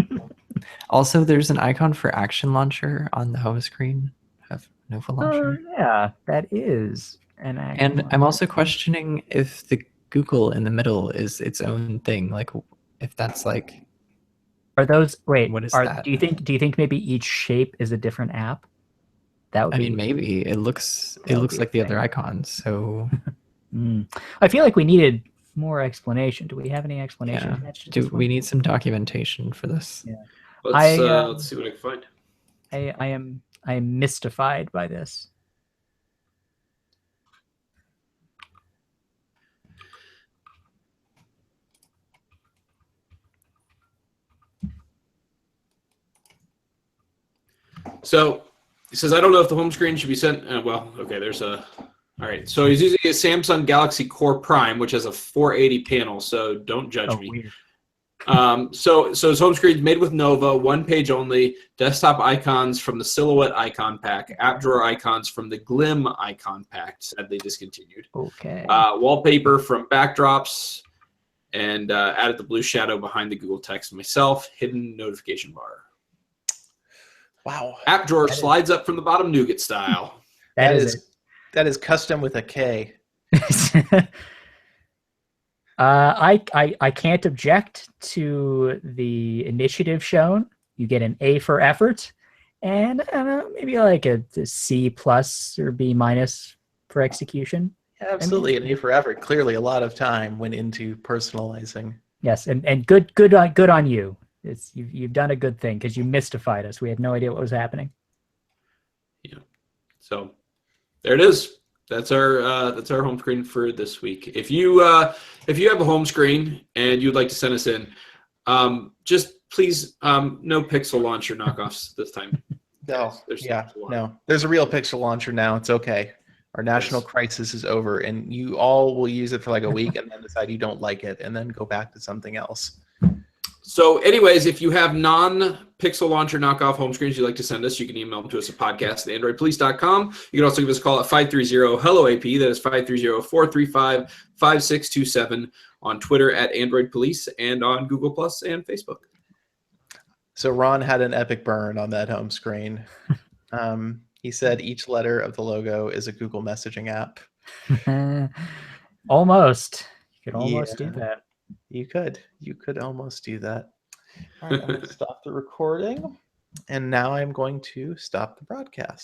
Also, there's an icon for Action Launcher on the home screen of Nova Launcher. Oh, yeah, that is an Action And Launcher. I'm also questioning if the Google in the middle is its own thing. Like, if that's like, are those what is that? Do you think maybe each shape is a different app? That would maybe it looks like the other icons. So I feel like we needed more explanation. Do we have any explanation? Yeah. We need some documentation for this? Yeah. Let's see what I can find. I am mystified by this. So he says, I don't know if the home screen should be sent. There's a. All right. So he's using a Samsung Galaxy Core Prime, which has a 480 panel. So don't judge me. Weird. So his home screen is made with Nova, one page only, desktop icons from the Silhouette icon pack, app drawer icons from the Glim icon pack, sadly discontinued. Okay. Wallpaper from backdrops, and added the blue shadow behind the Google text myself, hidden notification bar. Wow. App drawer slides up from the bottom nougat style. That is custom with a K. I can't object to the initiative shown. You get an A for effort, and maybe like a C plus or B minus for execution. Absolutely, an A for effort. Clearly, a lot of time went into personalizing. Yes, and good on you. You've done a good thing because you mystified us. We had no idea what was happening. Yeah. So there it is. That's our home screen for this week. If you have a home screen and you'd like to send us in, just please no Pixel launcher knockoffs this time. No, There's yeah, a lot. no. There's a real pixel launcher now. It's okay. Our national crisis is over, and you all will use it for like a week and then decide you don't like it, and then go back to something else. So anyways, if you have non-pixel launcher knockoff home screens you'd like to send us, you can email them to us at podcast@androidpolice.com. You can also give us a call at 530-HELLO-AP. That is 530-435-5627 on Twitter at Android Police and on Google Plus and Facebook. So Ron had an epic burn on that home screen. He said each letter of the logo is a Google messaging app. Almost. You could almost do that. You could almost do that. All right, I'm going to stop the recording, and now I'm going to stop the broadcast.